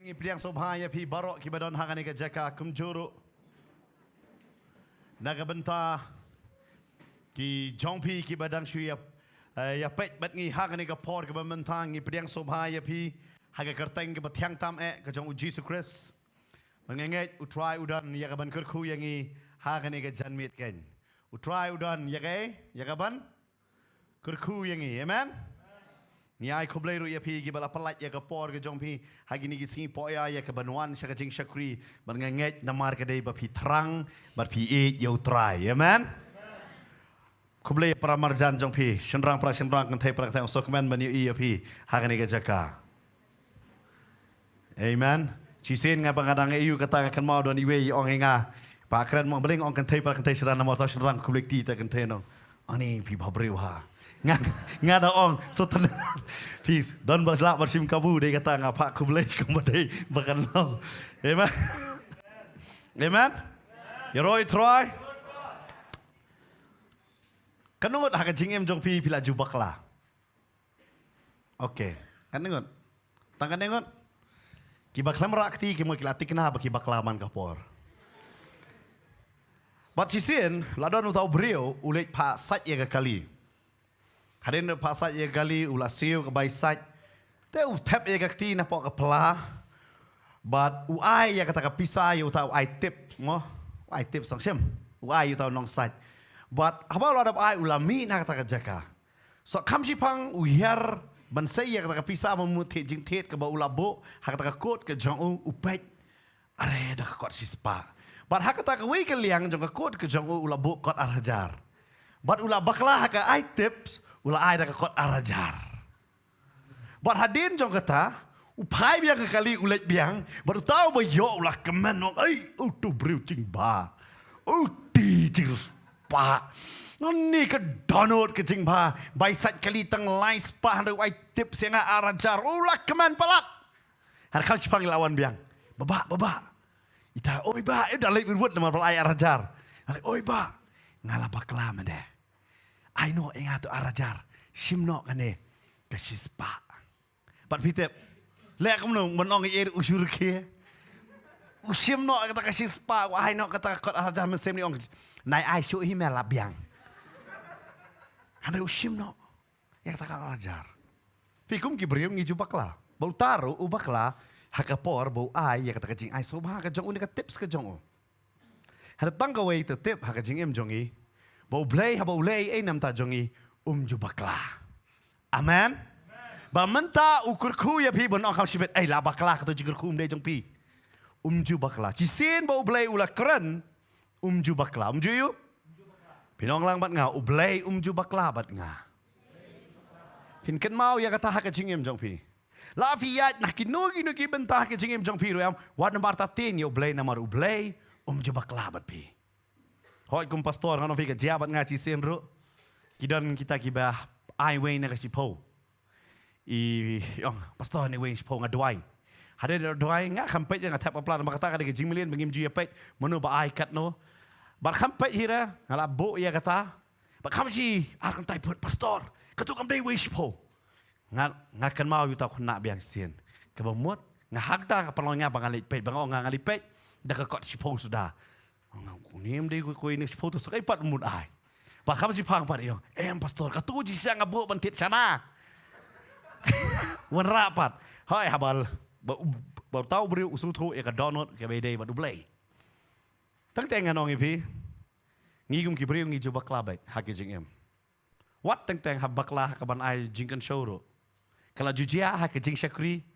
Ipiliang sobhaya pi barok kibadon hangani ka jaka kumjuru nagabenta ki jongpi kibadang shuya ya pet bat ngi hangani ka por kabamantang ipiliang sobhaya pi haga kerteng ke batyang tam ka jong Jesus Christ mengenget utrai udan ya kaban kerku yang ngi hangani ka janmit ken utrai udan ya kaban kerku yang ngi amen. Ni ai kublai ru ya pi gi bala palat ya kapor ke jong pi hagi ni gi sing po ya ke banwan sya jing syakri ban nget namar ke dei ba pi terang bar pi e yo try amen kublai para marjan jong pi shenrang kan thai pra thai sok man ban ya pi hagi ni ke jaka amen chi sen nga bangadang eu kata kan mau don iwe ong nga pa kran mo beling ong kan thai sran namor ta shenrang kublai ti ta kan thai no ani pi babreu ha ngada ong sotan please don baslak bersim kabu dia kata ngapa kublai kemudian bahkan long amen amen ya roy try kanungot haka jingem jong pi pila jubakla oke kanungot tangkan nengot kibaklam rakti kimo kilati kena baki baklaman kapor but sisen ladon utau brio ulet pa sat ya kali Hadin pasat ye gali ulasiu ke baisat. Te tap ye kakti na po kapla. But uai ya kata kapisa yu tau ai tip mo. Ai tip sang sim. Uai yu tau nong sat. But haba lo adap ai ulami na kata jaka. So kam si pang uyar bansai ya kata kapisa memuti jing tet ke ba ulabo ha kata kot ke jong upet. Are dah kot si spa. But ha kata ke wi ke liang jong kot ke jong ulabo kot arhajar. But ulabakla ha ka ai tips Ula ai dah kot arajar. Bar hadin jong kata, upai biang kali ulet biang, baru tahu bayo ulah kemen wong ai, tu briu cing ba. Ti cing pa. Noni ke download ke cing ba, baisat kali teng lai spa handu ai tip senga arajar, ulah kemen palat. Har kau panggil lawan biang. Baba. Ita oi ba, dah lek wud nama pelai arajar. Oi ba, ngalapa kelam deh. I know yang atu arajar, simno kane kesispa. But pitep, lek kamu menong air usur ke, usimno kata kesispa, wahai no kata kot arajar mesim ni ong, nai I show him labiang. Hande usimno, yang kata arajar. Fikum kibrium ngiju bakla, bau taru ubakla, hakapor bau ai yang kata kecing ai sobha kejong unik tips kejong. Hande tanggawe itu tip hakajing em jongi. Bau blay habau lay nam ta jongi jubakla. Amen. Ba menta ukur ku ya pi bon akam sibet la bakla ka to jikur ku dei jong pi. Jubakla. Cisin bau blay ula keren jubakla. Juyu? Pinong lang bat nga ublay jubakla bat nga. Fin ken mau ya kata hak jingem jong pi. La fiat nak kinugi nugi bentah ke jingem jong pi royam wat namar ta tin yo blay namar ublay jubakla bat pi. Hoi kum pastor ngano fika jabat ngaci senro. Kidan kita kibah ai we na kasi po. Pastor ni we po ngadwai. Hade dwai nga kampet nga tap aplan makata ka de jingmilian bangim ju yapet menu ba ai kat no. Bar kampet hira ngala bo ya kata. Ba kamsi akan tai put pastor. Katu kam dei we po. Nga kan mau yu ta khna biang sien. Ka bamut nga hakta ka palonga bangalit pet bang nga ngalipet da ka kot si po sudah. Kunim deh kau ini foto sekali pat mud ai. Bahkan si pang pat yo. Pastor katu jisa ngabu bantit sana. Wan rapat. Hai habal. Bau tahu beri usul tu eka download ke bede batu play. Tang tengan ong ipi. Ngigum kibri ngi coba klabek haki jing em. What teng habaklah kaban ai jingkan show. Kalau jujia haki jing syakri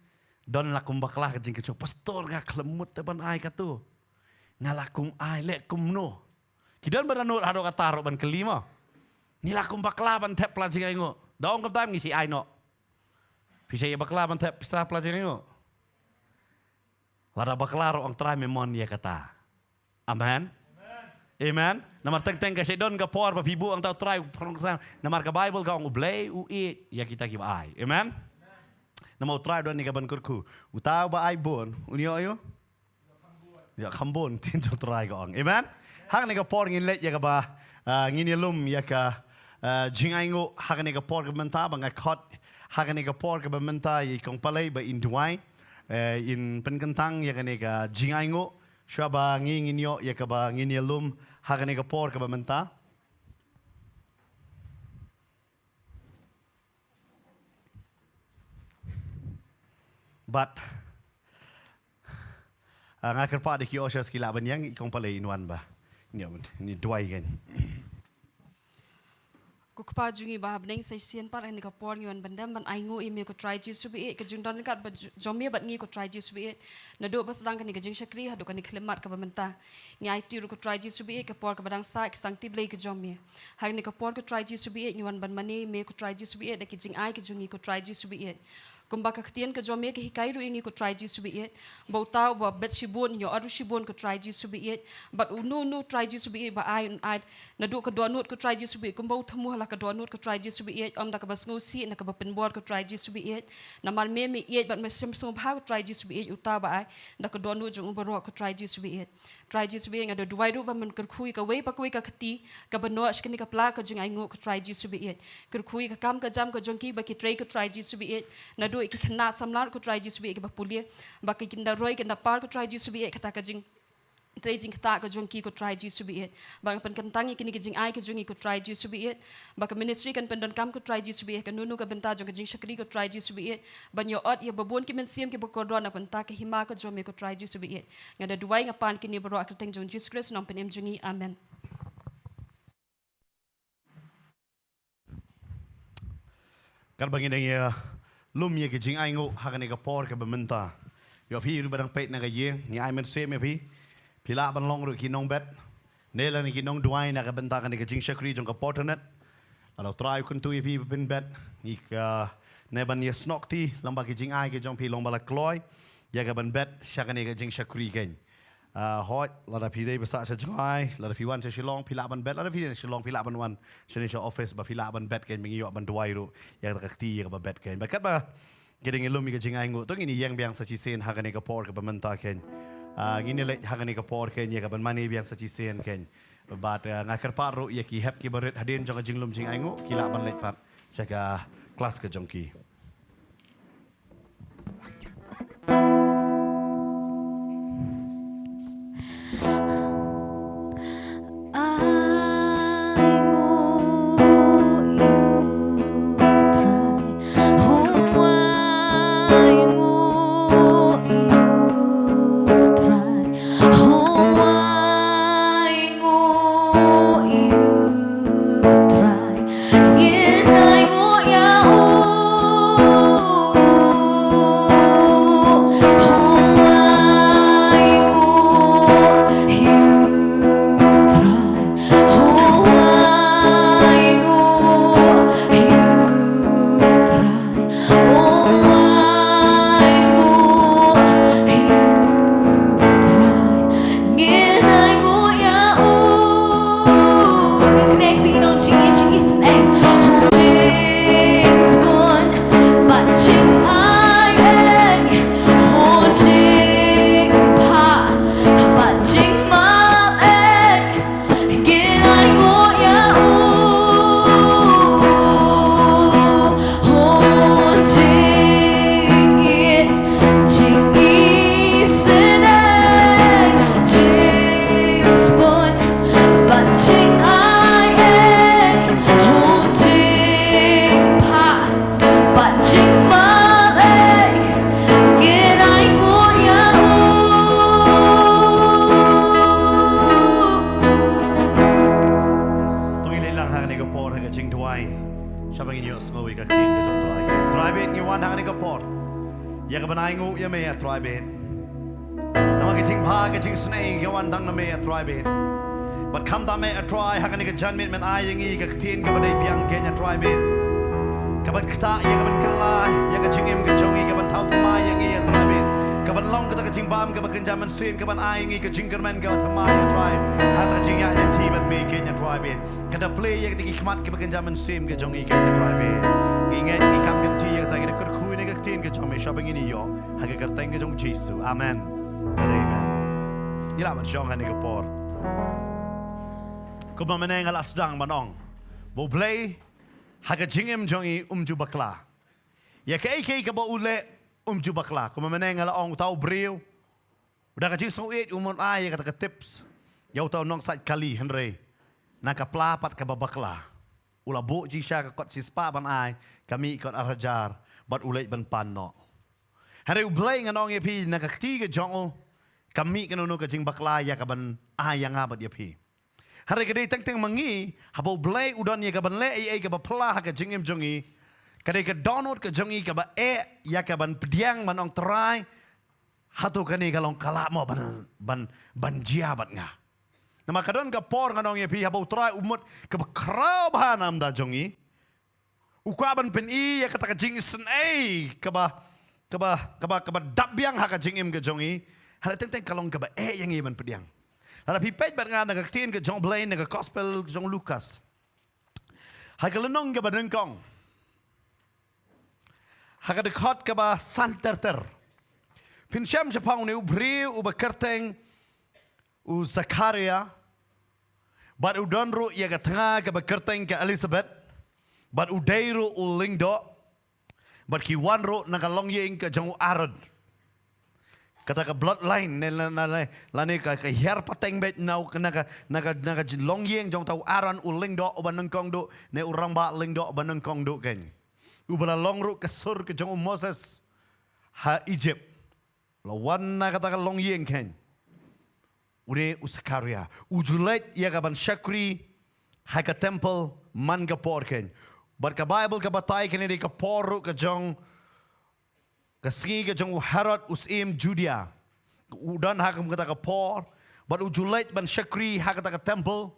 don lakum baklah ke jingkan show. Pastor ngak lemut teban ai katu. Ngalakum ai lekum no. Kidan beranut hado kataro ban kelima. Nilakum bakla ban tep pelajar ingo. Daong kaptam ngisi ai no. Pisai bakla ban tep pisah pelajar ingo. Lada bakla ro ang try memon ya kata. Amen. Amen. Namar teng ka sedon ka por ba pibu ang tau try namar ka Bible ka ang ublay uit ya kita ki ai. Amen. Namau try don ni ka ban kurku. Utaw ba ai bon. Unio ayo. Ya kambon tinjau terai kong, amen. Hak nega por ngin let ya ba ngin lum ya ka jingaingo hak nega por ke menta bang kot hak nega por ke menta i kong palai ba induai in penkentang ya kane ka jingaingo syaba nginginyo ya ka ba nginialum hakane ka por ka ba menta. But ngakar pa de ki osha skila ban yang ikong pala inuan ba. Ni duai kan. Ko kapajungi bahab neng sa sian par ni ka por ngiwan bandam ban aingo imi ko try ju subi ka jung don kat ba jomia bat ngi ko try ju subi na do bas dang kan ni ka jung shakri hadu kan ni klemat ka bamenta ngi ai tiru ko try ju subi ka por ka badang sa sang ti blai ka jomia hang ni ka por ko try ju subi ngiwan ban mani me ko try ju subi da ki jing ai ka jungi ko try ju subi kumba ka ktian ka jomia ka hikai ru ingi ko try ju subi bau tau ba bet shibun yo adu shibun ko try ju subi but unu try ju subi ba ai na do ka donut ko try ju subi kumba thamu hala ka donut ko try ju subi om da ka bas ngosi na ka ba penbor ko try ju subi na mal me but mesem so ba ko try ju subi uta ba ai da ka donut jung ba ro ko try ju subi try ju subi ngado duai ru ba man ka khui ka wei pa khui ka khati ka ba no ashkani ka pla ka jung ai ngo ko try ju subi ka khui ka kam ka jam ka jongki ba ki try ko try ju subi na do ki khana samlar ko try ju subi ba pulia ba ki kinda roi kinda par ko try ju subi kata ka jing try jing kata ka jongki ko try ju subi ba pen kantangi kini ka jing ai ka jungi ko try ju subi ba ka ministry kan pendon kam ko try ju subi ka nunu ka benta jong ka jing shakri ko try ju subi ban yo ot ya babon ki men siem ki ba ko do na benta ka hima ko jomi ko try ju subi ngada duai ngapan kini bro akateng jong Jesus Christ nom penem jungi amen. Kar bangin ya lum ye ki jing ai ngo hakane ka por ka bamenta yo phi ru badang pet na ka ye ni ai men se me phi pila ban long ru ki nong bet nela ni ki nong duai na ka benta ka ni ka jing shakri jong ka portanet alo try kun tu ye phi bin bet ni ka ne ban ye snok ti lamba ki jing ai ki jong phi long bala kloy ya ka ban bet shakane ka jing shakri ken hot la da phi dei basa sa jai la da phi wan sa shilong pila ban bet la da phi shilong pila ban wan shini sha office ba pila ban bet ken mingi yo ban duai ru ya ka ti ya ba bet ken ba kat ba gedeng ilum mi ka jing ai ngo to ngini yang biang sa chi sen hakane ka por ka bamenta ken gini le hakane ka por ken ya ka ban mani biang sa chi sen ken but ngakar paru ya ki hep ki barit hadin jong jing lum jing ai ngo kila ban let pat chaka kelas ka jongki. Ya ka banai ngu ya me try bet. Nama ki ting pa ki ting snake ya wan dang na me try bet. But come da me try hakani ka janmit men ai yangi ka tin ka badai piang kenya try bet. Ka ban kta ya ka ban kalai ya ka chingim ka chongi ka ban thau thamai yangi ya try bet. Ka ban long ka ching bam ka ban jaman sin ka ban ai yangi ka jingerman ka thamai ya try. Ha ta jing ya ti bat me kenya try bet. Ka da play ya ki khmat ka ban jaman sim ka chongi kenya try bet. Ingat ni kam kan ti ya ta ki kur khui ne ka tin ka chong me shopping ini yo. Hage kerteng ke jong Jesu. Amen. Amen. Ila man shong hane ke por. Ko ma meneng ala sedang manong. Bo play hage jingem jongi ju bakla. Ya ke ke ke bo ule jubakla. Kuma meneng ala ong tau brio. Udah kajing song it umon ay kata ke tips. Yau tau nong sat kali henry. Naka pelapat ke babakla. Ula bu jisha ke kot sispa ban ay. Kami kot arajar. Bat ulej ban panno. Henry ublay nganong yepi naka ketiga jongo. Kami kanu kajing bakla ya kaban ay yang abat yepi. Hari kedai teng mengi. Habau blay udon ya kaban le ay kaban pelah kajing em jongi. Kadai ke download ke jongi kaban ya kaban pediang manong terai. Hatu kani kalong kalak mo ban jiabat nga. Nama kadon ka por nganong yepi habau terai umut kaban krau bahanam da jongi. Ukaban pen ya kata kajing sen kaba dabyang ha kajing em ke jongi. Hari teng kalong kaba yang iban pediang. Ada pipet berngah naga ketin ke John Blaine naga gospel John Lucas. Hai kelenong ke badengkong. Hai kedekot ke ba santerter. Pinsyam sepang ni ubri uba kerteng u Zakaria. Bad udonru ya ke tengah ke ba kerteng ke Elizabeth. Bad udairu u Lingdo. Bad kiwanru naga longyeng ke John Aaron. Kata ke bloodline lani ka her pateng bet nau naga longyeng jong tau aran uling do banengkong do ne urang ba ling do banengkong do ken ubala longru ke sur ke jong Moses ha Egypt lawan na kata ke longyeng ken ure Zakaria ujulet ya ka ban shakri ha ka temple man ka por ken bar ka Bible ka batay ken di ka poru ka jong Kasih ke jong Herod usim Judea. Udan hakam kata ke por. But ujulet ban Shakri hak kata ke temple.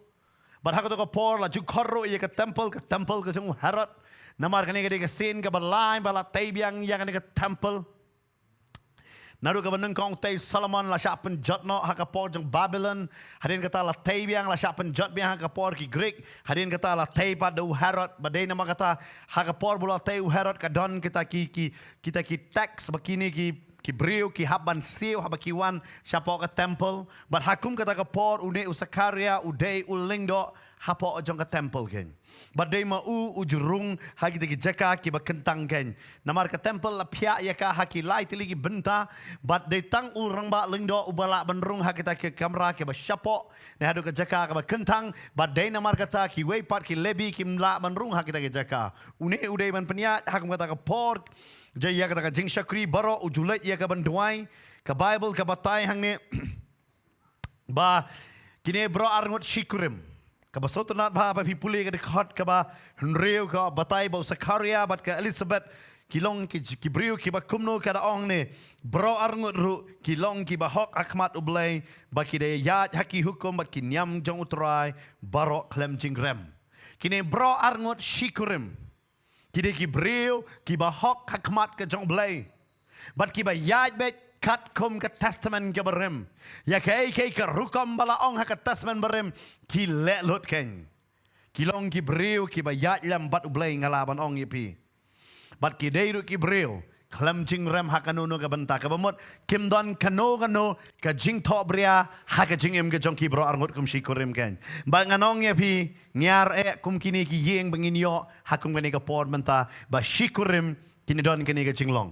But hak kata ke por la jukoro ia ke temple ke jong Herod. Namar kani ke sin ke balai bala taybiang yang kani ke temple. Naru ke benengkong tay Solomon la syak penjot no hak ke por jong Babylon. Hadin kata la taybiang la syak penjot biang hak ke por ki Greek. Hadin kata la tay pada Herod. Badai nama kata hak ke por bula tay Herod kadon kita ki teks begini ki brio ki haban siu habakiwan siapa ke temple. But hakum kata ke por une Zakaria udai ulingdo hapo jong ke temple ken. Badai ma ujurung haki tegi jaka ki bakentang ken. Namar ke temple la pia ya ka haki lai tiligi benta. Bad de tang urang ba lingdo ubala benrung haki ta ke kamera ki basyapo. Ne hadu ke jaka ke bakentang. Bad de namar kata ki weipat ki lebi ki mla benrung haki ta ke jaka. Une udai ban peniat hakum kata ke por. Jadi ya kata ke jing syakri baro ujulet ya ke benduai. Ke Bible ke batai hang ne. Ba kini bro arngot shikurim. Kaba sotonat ba pipuli ke dekat kaba Henry ke batai bau Zakaria bat ke Elizabeth kilong ki brio ki ba kumno kada ong ne bro arngut ru kilong ki ba hok akmat ublay ba ki de yat haki hukum bat ki nyam jong utrai baro klem jingrem kini bro arngut shikurim ki de ki brio ki ba hok akmat ke jong blay bat ki ba yat bet kat kum ke testament ke berem ya ke rukom bala ong ha ke testament berem ki le lot ken kilong ki breu ki bayat lam bat ublay ngalaban ong yepi bat ki deiru ki breu klam jing rem ha kanono ke benta ke bamot kim don kano ke jing to bria ha ke jing em ke jong ki bro arngot kum shikurim ken ba nganong yepi nyar kum kini ki yeng benginyo ha kum kini ke por benta ba shikurim kini don kini ke jinglong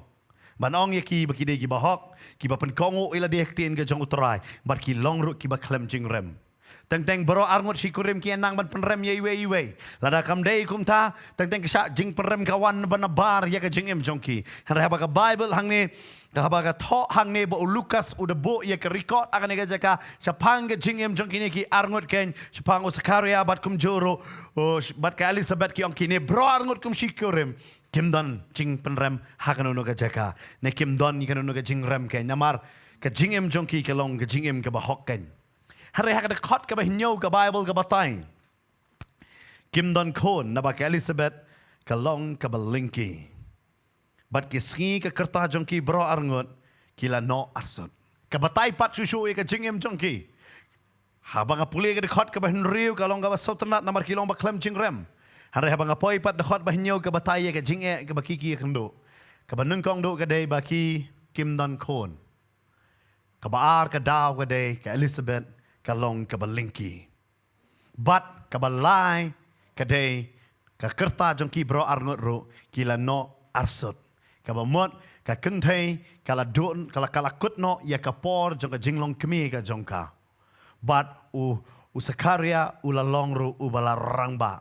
Banong ya ki baki de ki bahok ki ba pen kongo ila de ktien ke jong utrai bar ki longruk ki ba klem jing rem teng bro arngot shikurim ki enang ban penrem ye iwe lada kam dei kum ta teng kesak jing penrem kawan ban bar ya ke jing em jong ki hara ba ka Bible hang ni ka ba ka tho hang ni bo Lukas udah bo ya ke record akan ga jaka sapang ke jing em jong ki ni ki arngot ken sapang Zakaria bat kum joro bat ka Elizabeth ki ong ki ni bro arngot kum shikurim Kim don jing penrem hakanono ke jaka ne kim don ikanono ke jing rem ke namar ke jing em jongki ke long ke jing em ke bahok ken hari hak de khot ke bahnyo ke Bible ke batai kim don kon naba ke Elizabeth ke long ke balingki bat ki sngi ke kerta jongki bro arngot kila no arsot ke batai pat susu ke jing em jongki habang apuli ke de khot ke bahnriu ke long ke basotnat namar ki long ba klem jing rem Hari habang apoi pat dekhot bahnyo ke bataya ke jinge ke bakiki kendo. Ke banengkong do ke dei baki Kim Don Kon. Ke baar ke daw ke dei ke Elizabeth ke long ke balingki. Bat ke balai ke dei ke kerta jongki bro arngot ro kila no arsut. Ke bamot ke ka kentai kala don kala kutno ya kapor jong ka jinglong kemi ka jongka but u Sakaria ulalong ru ubala rangba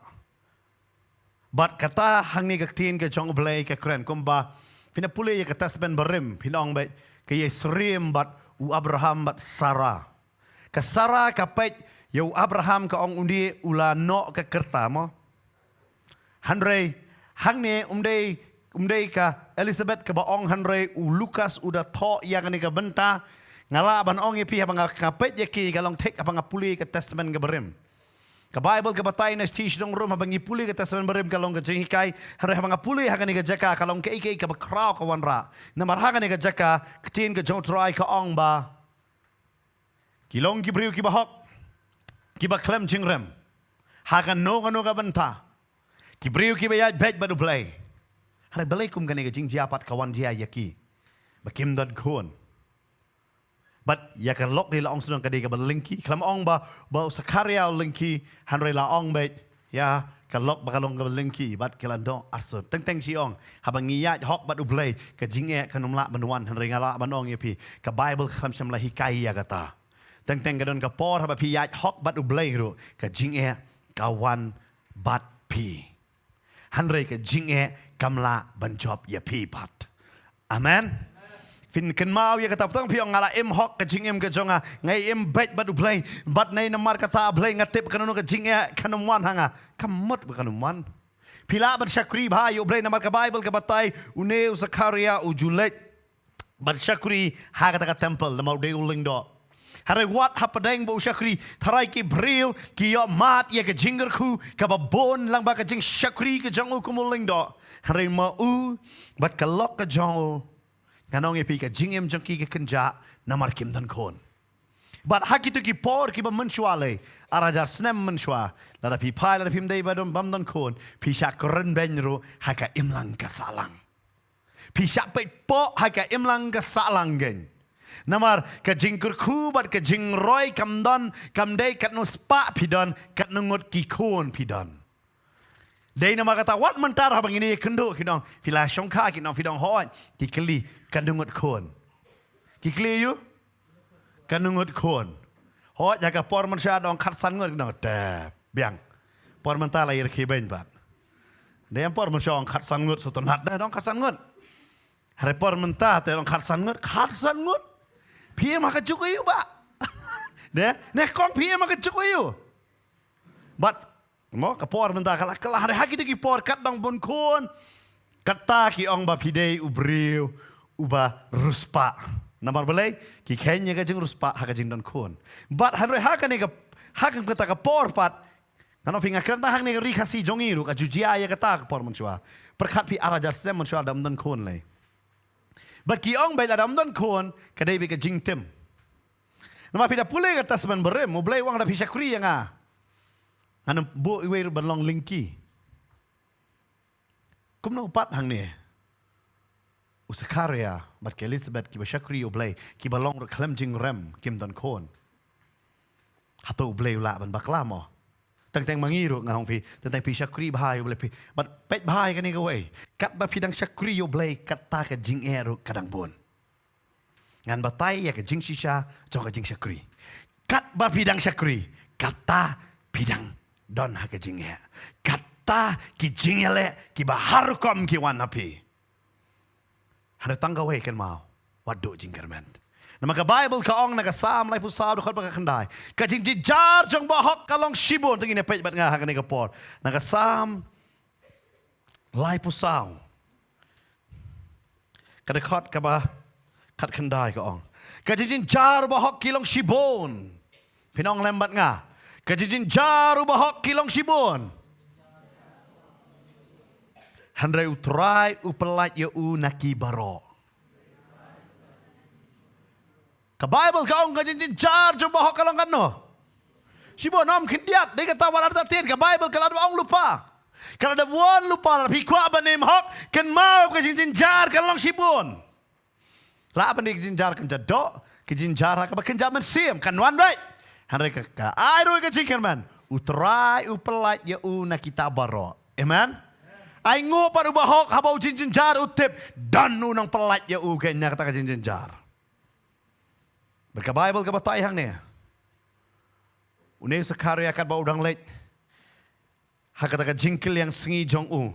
but kata hangni ka tin ka jong blai ka kren kumba pina puli ya ka tasben barim pinong ba ka Yesrim but u Abraham but Sarah ka Sarah ka pet yo Abraham ka ong undi ula no ka kerta mo Hanrei hangne umdei ka Elizabeth ka baong Hanrei u Lukas udah tho yang ni ka benta ngala ban ong pi habang kapet yaki kalong tek habang puli ka testament ka berim ka Bible ka batay na stish dong room habang ipuli ka testament berim kalong ka jingikay hanrei habang puli hagan ni ka jaka kalong ka ikay ka bakraw ka wanra na marhagan ni ka jaka ktin ka jong try ka ong ba kilong gibriu ki bahok ki ba klem jingrem hagan no ka benta kibriu ki bayat bet badu play hari balai kum kani jing jiapat kawan dia yaki bakim dan kun but ya kan lok di laong sedang kadi ka balingki klam ong ba Sakaria lingki hanrei la ong bet ya kan lok bakalong ka balingki but kelando arso teng si ong habang ngiyat hok badu play ka jing e kanum la banwan hanrei ngala banong yapi ka Bible kham sham la hikai ya kata teng kadon ka por haba pi yat hok badu play ru ka jing e kawan bat pi Hanrei ke jing e kamla banjob ya pi pat. Amen. Fin ken mau ya kata tang piong ngala em hok ke jing em ke jonga ngai em bet badu play bat nei namar kata play ngatip kanunu ke jing e kanum wan hanga kamut kanum wan. Pila ban syakri ba yo play namar ke Bible ke batai une Zakaria ujulet ban syakri ha kata ka temple lamau de uling do. Hari wat hapadeng bo syakri tharai ki bril ki yo mat ya ke jinger ku ka babon lang ba ka jing syakri ke jangu kumuling do hari mau bat kalok ka jangu kanong epi ka jingem jangki ke kenja namar kim dan kon bat haki tu ki por ki ba mensuale arajar snem mensua lada pi pai lada pim dei badon bam dan kon pi syak ren benru haka imlang ka salang pi syak pe po haka imlang ka salang gen Namar ka jingkur kubat ka jingroy kamdon kamdei kat no spa pidon kat nungut kikon pidon. Dei nama kata wat mentar habang ini kendo kidong fila shongka kidong fidong hoat kikli kanungut kon. Kikli you kanungut kon. Hoat jaga por manusia dong kat sangut kidong tap biang. Por mentar lahir kiben bat. Dei por manusia dong kat sangut sotonat dah dong kat sangut. Hari por mentar te dong kat sangut. Pia maka cukup you ba? Neh kong pia maka cukup you. But mo kapor mentah kalah hari haki tu kipor kat dong bon kon kata ki ong ba pidei ubriu uba ruspa. Namar belai ki kenya ka jeng ruspa haka jeng don kon. But hari haka ni ka haka kata kapor pat. Kano finga kerana hak ni ka rikasi jongiru ka jujia ya kata kapor mensua. Perkat pi arajar sem mensua dam don kon lay. Bagi orang baik dalam dan kon kadai bika jingtem. Nama pida pulai kata seban berem, mau belai wang dah pisah kuri yang ah. Anu bu iwe berlong lingki. Kum na upat hang ni. Usakaria, bat ke Elizabeth ki pisah kuri ublai ki berlong reklem jing rem kim dan kon. Hato ublai ula ban bakla mo. Teng mangiru ngarong fi tentang pi syakri bahai boleh pi but pet bahai kan ni ke wei kat ba pidang syakri yo boleh kata ke jing eru kadang bon ngan batai ya ke jing shisha jong ke jing syakri kat ba pidang syakri kata pidang don ha ke jing e kata ki jing ele ki bahar kom ki wan api har tangga wei kan mau wadu jing kermen Nama ka Bible ka ong naga sam lai pusau do khat khandai. Ka jing jar jong bahok kalong shibon tengine pej bat nga hakane ka por. Naga sam lai pusau. Ka de khat ka ba khat khandai ka ong. Ka jing jar bahok kilong shibon. Pinong lembat nga. Ka jing jar bahok kilong shibon. Handrai utrai upelat ya u naki baro. Ka Bible ka ong ka jing jar jong bahok kalong kan no. Sibo nom kindiat dia kata walar tatin ka Bible kalau ada ong lupa. Kalau ada wan lupa pi kwa banim hok kan mau ka jing jar kalong sibon. La apa ni jing jar kan jadok ka jing jar ka ba kan jaman sim kan wan baik. Handai ka ai ro ka jing man. Utrai upelat ya u na kita baro. Amen. Ai ngo paru bahok habau jinjin jar utip dan nang pelat ya ugen nya kata jinjin jar. Berka Bible ke batai hang ni. Une Zakaria kat bau udang lek. Hak kata jingkil yang sengi jong u.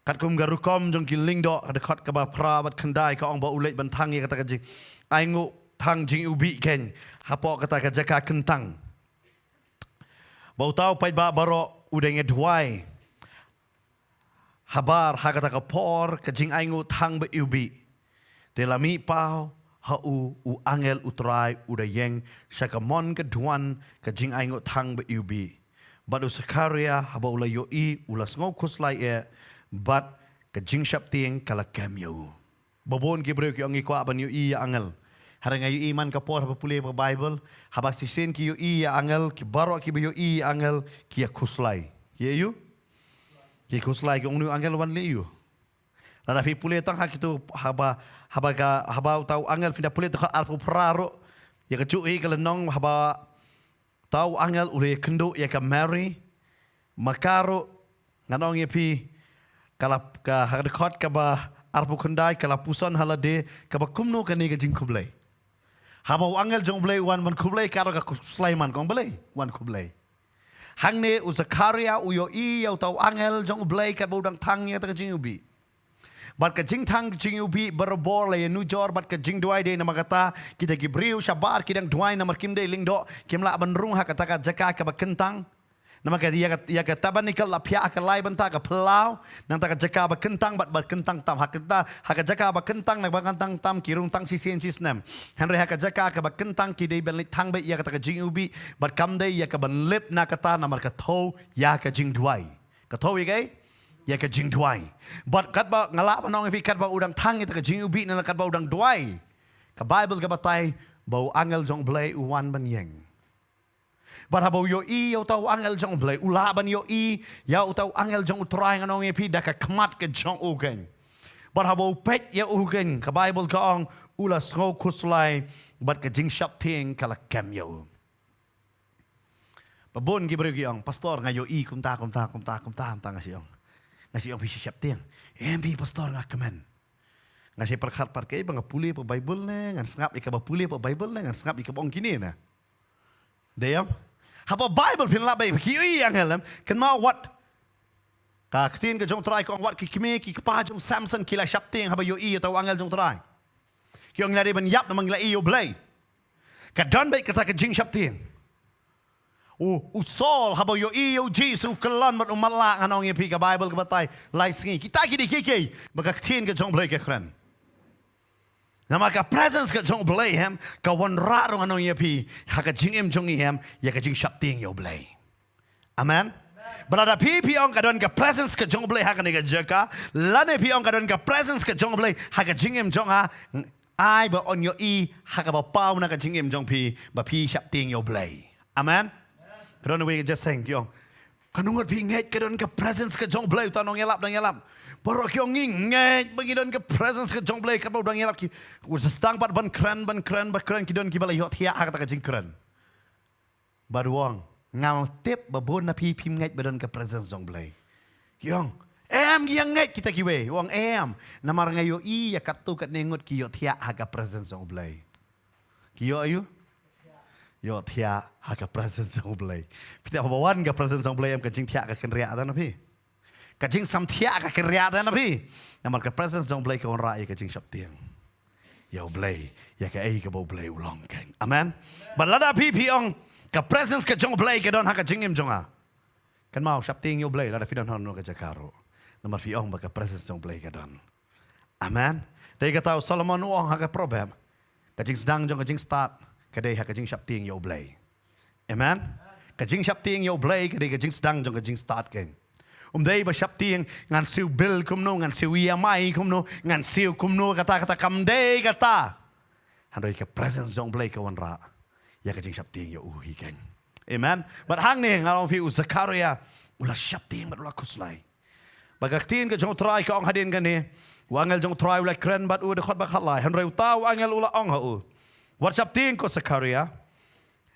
Kat kum garukom jong kiling do kada khat ka ba pra bat khandai ka ong ba ulet bantang ya kata jing. Ai ngo thang jing ubi ken. Hapo kata jaka kentang. Bau tau pai ba baro udeng edwai. Habar hak kata por ka jing ai ngo thang ba ubi. Delami pau hau u angel utrai udayeng syakamon ke duan ka jing ai ngo thang ba ubi. Badu Zakaria habau la yoi ulas ngau kuslai e but ka jing shap tieng kala cameo. Babon ki breu ki ongi kwa ban yoi ya angel. Harang ayu iman ka por haba pulih ba Bible habak sisin ki yoi ya angel ki baro ki yoi ya angel ki ya kuslai. Ki yu? Ki kuslai ki ongnu angel wan li yu. Lada fi pulih tang hak itu haba tau angel finda pulih tak alpu praro ya ka cui kala nong haba tau angel ure kendo ya ka Mary makaro nganong ya pi kala ka hadkot ka ba arpu kundai kala puson halade ka ba kumno ka ni ka jing kublai haba angel jong blai wan man kublai karo ka Sulaiman kong blai wan kublai hang ne u Zakaria u yo I ya tau angel jong blai ka bodang thang ya ta jing ubi bat ka jing thang jing ubi berbor le nu jor bat ka jing duai de na magata kita gibriu shabar kidang duai na markim de lingdo kimla banrung ha kata ka jaka ka bakentang nama ka ya ka taban nikal la pia ka lai banta ka pelau nang ta ka jaka bakentang bat kentang tam ha ka jaka bakentang na bakentang tam kirung tang sisien sisnem henry ha ka jaka ka bakentang ki de ben thang be ya kata ka jing ubi bat kam de ya ka ban lip na kata na mar ka tho ya ka jing duai ka tho ye ya ka jing duai but kat ba ngala panong fi kat ba udang thang ita ka jing ubi na kat ba udang duai ka Bible ka batai bau angel jong blai uwan ban yeng but habau yo I yo tau angel jong blai ula ban yo I ya tau angel jong utrai nganong fi da ka kmat ka jong ugen but habau pet ya ugen ka Bible ka ong ula sngau kuslai but ka jing shap ting kala kem yo babon gi breu gi ong pastor ngayo I kumta ngasiyong ngasih yang bisa siap tiang, MB pastor ngak kemen, ngasih perkat parkai bang pulih pe Bible ne, ngan sengap ika pulih pe Bible ne, ngan sengap ika bong kini na, deyam, haba Bible pin labai kiui yang helam, kan mau what, kaktin ke jong try kong what kikime kikpa jong Samson kila siap tiang haba yoi atau angel jong try, kiong lari ban yap namang lai yo blay, kadon baik kata ke jing siap tiang. Usol haba yo iyo Jesu kelan mat umala nganong ye pi ka Bible ka batai lai singi kita ki di kiki baka tin ka jong blai ka kran nama ka presence ka jong blai hem ka wan raro nganong ye pi ha ka jing em jong hem ya ka jing shap ting yo blai amen berada pi ong ka don ka presence ka jong blai ha ka ni ka jaka lane pi ong ka don ka presence ka jong blai ha ka jing em jong ha ai ba on yo I ha ka ba pau na ka jing em jong pi ba pi shap ting yo blai amen. Kerana we just saying, yong, kanungat pinget kadon ka presence ka jong blay tanong yelap. Paro kyong nget bagi don ka presence ka jong blay ka bau dang yelap ki.Ustang pat ban kran kidon ki balay hot hiya kata ka jing kran. Baruang ngau tip babon na pi nget badon ka presence jong blay. Yong, yang nget kita ki we, wong namar ngayo I ya katu kat nengut ki hot hiya ka presence jong blay. Kiyo ayu? Yo tia haka presence jong blai. Pita bawan ka presence jong blai am kajing tia ka kenria dan api. Kajing sam tia ka kenria dan api. Namar ka presence jong blai ka on rai kajing shap tiang. Yo blai ya ka ai ka bo blai ulong kan. Amen. Balada pi ong ka presence ka jong blai ka don haka jing im jonga. Kan mau shap tiang yo blai lada fidan hono ka jakaro. Namar pi ong ba ka presence jong blai ka don. Amen. Dai ka tau Solomon ong haka problem. Kajing sedang jong kajing start. Kadai ha kajing shap tiang yo blai. Amen. Kajing shap tiang yo blai kadai kajing sedang jong kajing start kan. Dai ba shap tiang ngan siu bill kumno ngan siu mai kumno ngan siu kumno kata kamdai kata. Handai ka presence jong blai ka wan ra. Ya kajing shap tiang yo uhi kan. Amen. But hang ne ngalong fi Zakaria ula shap tiang ula kuslai. Bagaktin ka jong try ka ong hadin kan ni. Wangel jong try ula kren bat u de khot ba khatlai. Handai tau angel ula ong ha u. WhatsApp tin ko Zakaria.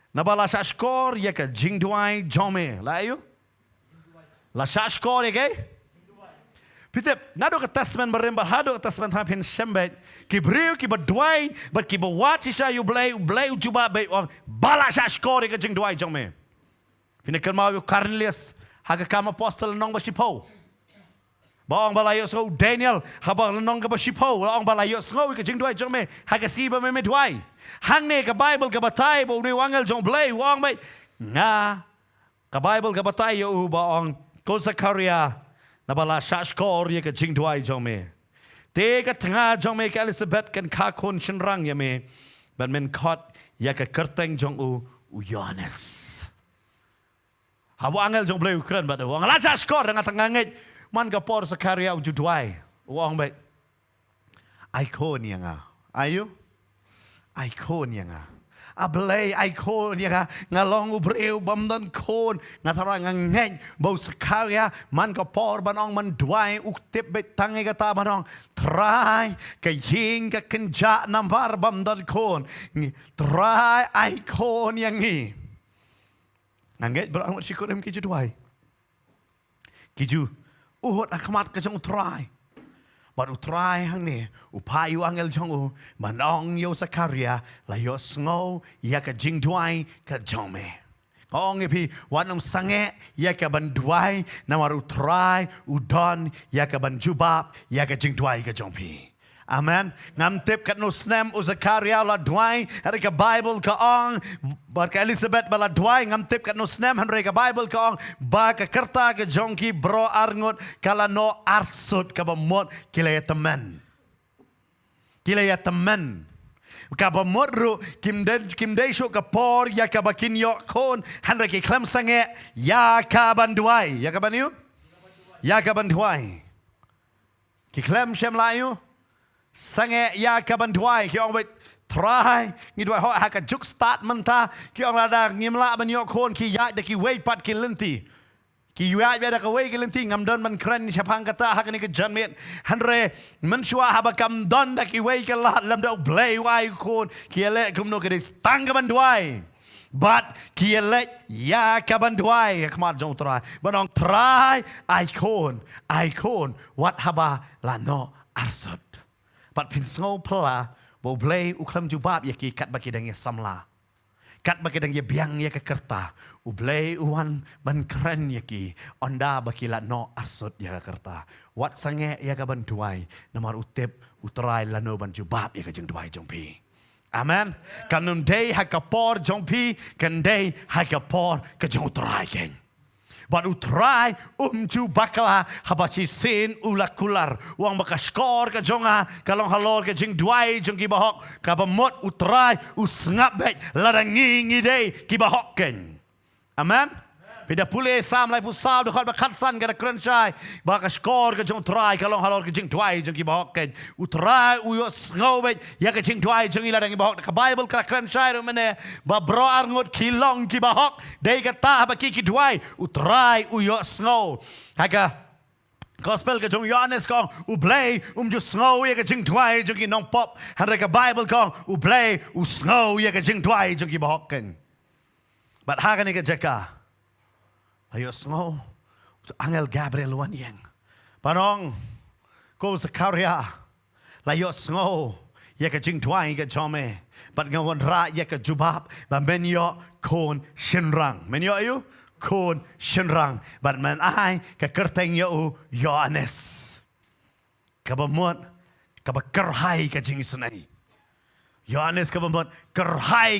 Nabala sa skor ya ka jing duai jome. La ayo? La sa skor ya ke? Pitip, nado ke testament berembar hado ke testament hampin sembet. Ki beriu ki berduai, but ki berwat sisa you blay ujuba bay on bala sa skori ke jeng duai jong me. Fina kerma you Cornelius, haga kama apostle nong basipo. Baong balayo so Daniel, habang nong ke basipo, baong balayo so ke jeng duai jong me, haga siba me duai. Hang ne ke Bible ke batai, bo ne wangel jong blay wang me. Nga, ke Bible ke batai yo baong ko Zakaria. Nabala shashkor ye ke jing duai jong me. Te ke tengah jong me ke Elizabeth kan kakon shenrang ye me. Ban men kot ye ke kerteng jong u Yohanes. Habu angel jong bleu keren bat wang la shashkor dengan tengah ngej man ke por Zakaria u juduai. Wang baik. Icon yang a. Ayu? Icon yang a. Ablay icon yang ngalong ubreu bamdan kon ngatarang ngeng bau Zakaria man ka por banong man duai uktip bet tangi kata banong try ka ying ka kenja nambar bamdan kon try icon yang ni nganget berang sikon kiju duai kiju akmat ka jong try baru try hang ni upayu angel jong manong yo Zakaria la yo sngo ya ka jing duai ka jome ong epi wanam sange ya ka ban duai na maru try udon ya ka ban jubab ya ka jing duai ka jompi amen ngam tip kat no snem u Zakaria la duai hari ka Bible ka ong bar ka Elizabeth bala duai ngam tip kat no snem hari ka Bible ka ong ba ka kerta ka jongki bro arngot kala no arsut ka bamot kilaya teman ka bamot ru kim dei sho ka por ya ka bakin yo kon hari ki klem sange ya ka ban duai ya ka ban yu ya ka ban duai ki klem shem layu sange ya kaban duai ki ong bet try ngi duai ho ha ka juk start menta ki ong la ngimla ban yo kon ki ya de ki wei pat ki lenti ki ya be da ka wei ki lenti ngam don man kren chapang kata ha ni ka janmet hanre man shua ha ba kam don da ki wei ka la lam do blay wai kon ki le kum no ke stang kaban duai but ki le ya kaban duai kmat jong try banong try icon what haba la no arsot Pat pin sngau pela bo blay uklam jubab ya ki kat baki dang ya samla. Kat baki dang ya biang ya ke kerta. U blay uwan ban keren ya ki onda baki la no arsut ya ke kerta. Wat sange ya ka ban duai namar utip utrai la no ban jubab ya ke jeng duai jong pi. Amen. Kanum day ha ka por jong pi kan day ha ka por ke jong utrai ken. But utrai ju bakala habachi sin ulakular uang bakaskor ka jonga kalong halor ka jing duai jong ki bahok ka bamot utrai usngap bet larangi ngidei ki bahok ken amen Pida pule sam lai pusau dekat bakatsan kada kerenchai bakaskor ka jong trai kalong halor ka jing duai jong ki bahok ken utrai uyo ngau bet ya ka jing duai jong ilarang ki bahok ka Bible ka kerenchai ro mene ba bro arngot kilong ki bahok dei kata baki ki duai utrai uyo ngau haga Gospel ka jong Yohanes kong ublay ju sngow ya ka jing duai jong ki nong pop handa ka Bible kong ublay sngow ya ka jing duai jong ki bahok ken but haga ni ka jaka ayo sngow angel Gabriel wan yang panong ko Zakaria layo sngow ya ka jing duai ka jome but ngawan ra ya ka jubab ba menyo kon shinrang menyo ayu kon shinrang but man ai ka kerteng yo Yohanes ka bamot ka ba kerhai ka jing sunai Yohanes ka bamot kerhai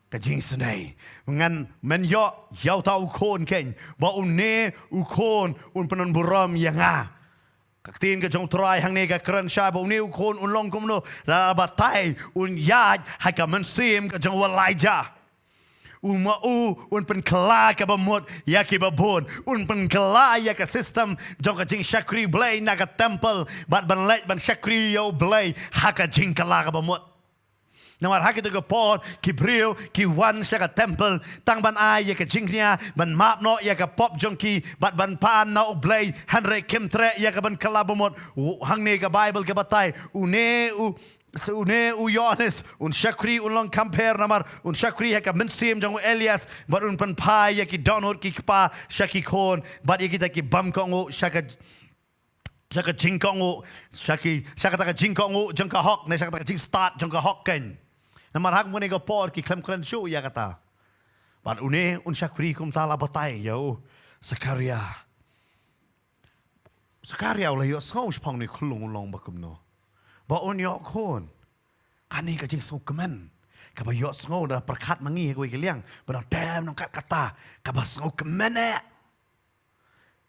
ka jing sunai ngan men yo yau tau kon ken ba unne u kon un penon buram yanga kaktin ka jong trai hang ne ka kran sha ba unne u kon un long kum no la batai un yaj ha ka man sim ka jong Elijah un pen kela ka bamot ya ki babon un pen kela ya ka system jong ka jing shakri blay na ka temple bat ban let ban shakri yo blay ha ka jing kela ka bamot Namar hakit ke por ki brio ki wan sa ka temple tang ban ai ya ka jingnia ban map no ya ka pop jonki bat ban pan na oblay hanre kimtre ya ka ban kalabomot hang ne ka Bible ka batay une u Yohanes un shakri un long compare namar un shakri ha ka mensim jong Elias bat un pan pai ya ki donor ki pa shaki kon bat ya kita ki bam ko shaka Saya ke jingkongu, saya kata ke jingkongu, jengka hok, saya kata ke jing start, jengka hok ken. Nama hak mana ke por, ki klem keren show ya kata. Pan une syakri kum tala batai yo, Sekaria. Sekaria ulah yo sau sepang ni kulung long bakum no. Ba on yo kon, kani ke jing sau kemen. Kaba yo sau dah perkat mangi ko ikeliang, benang dam nong kata, kaba sau kemen eh.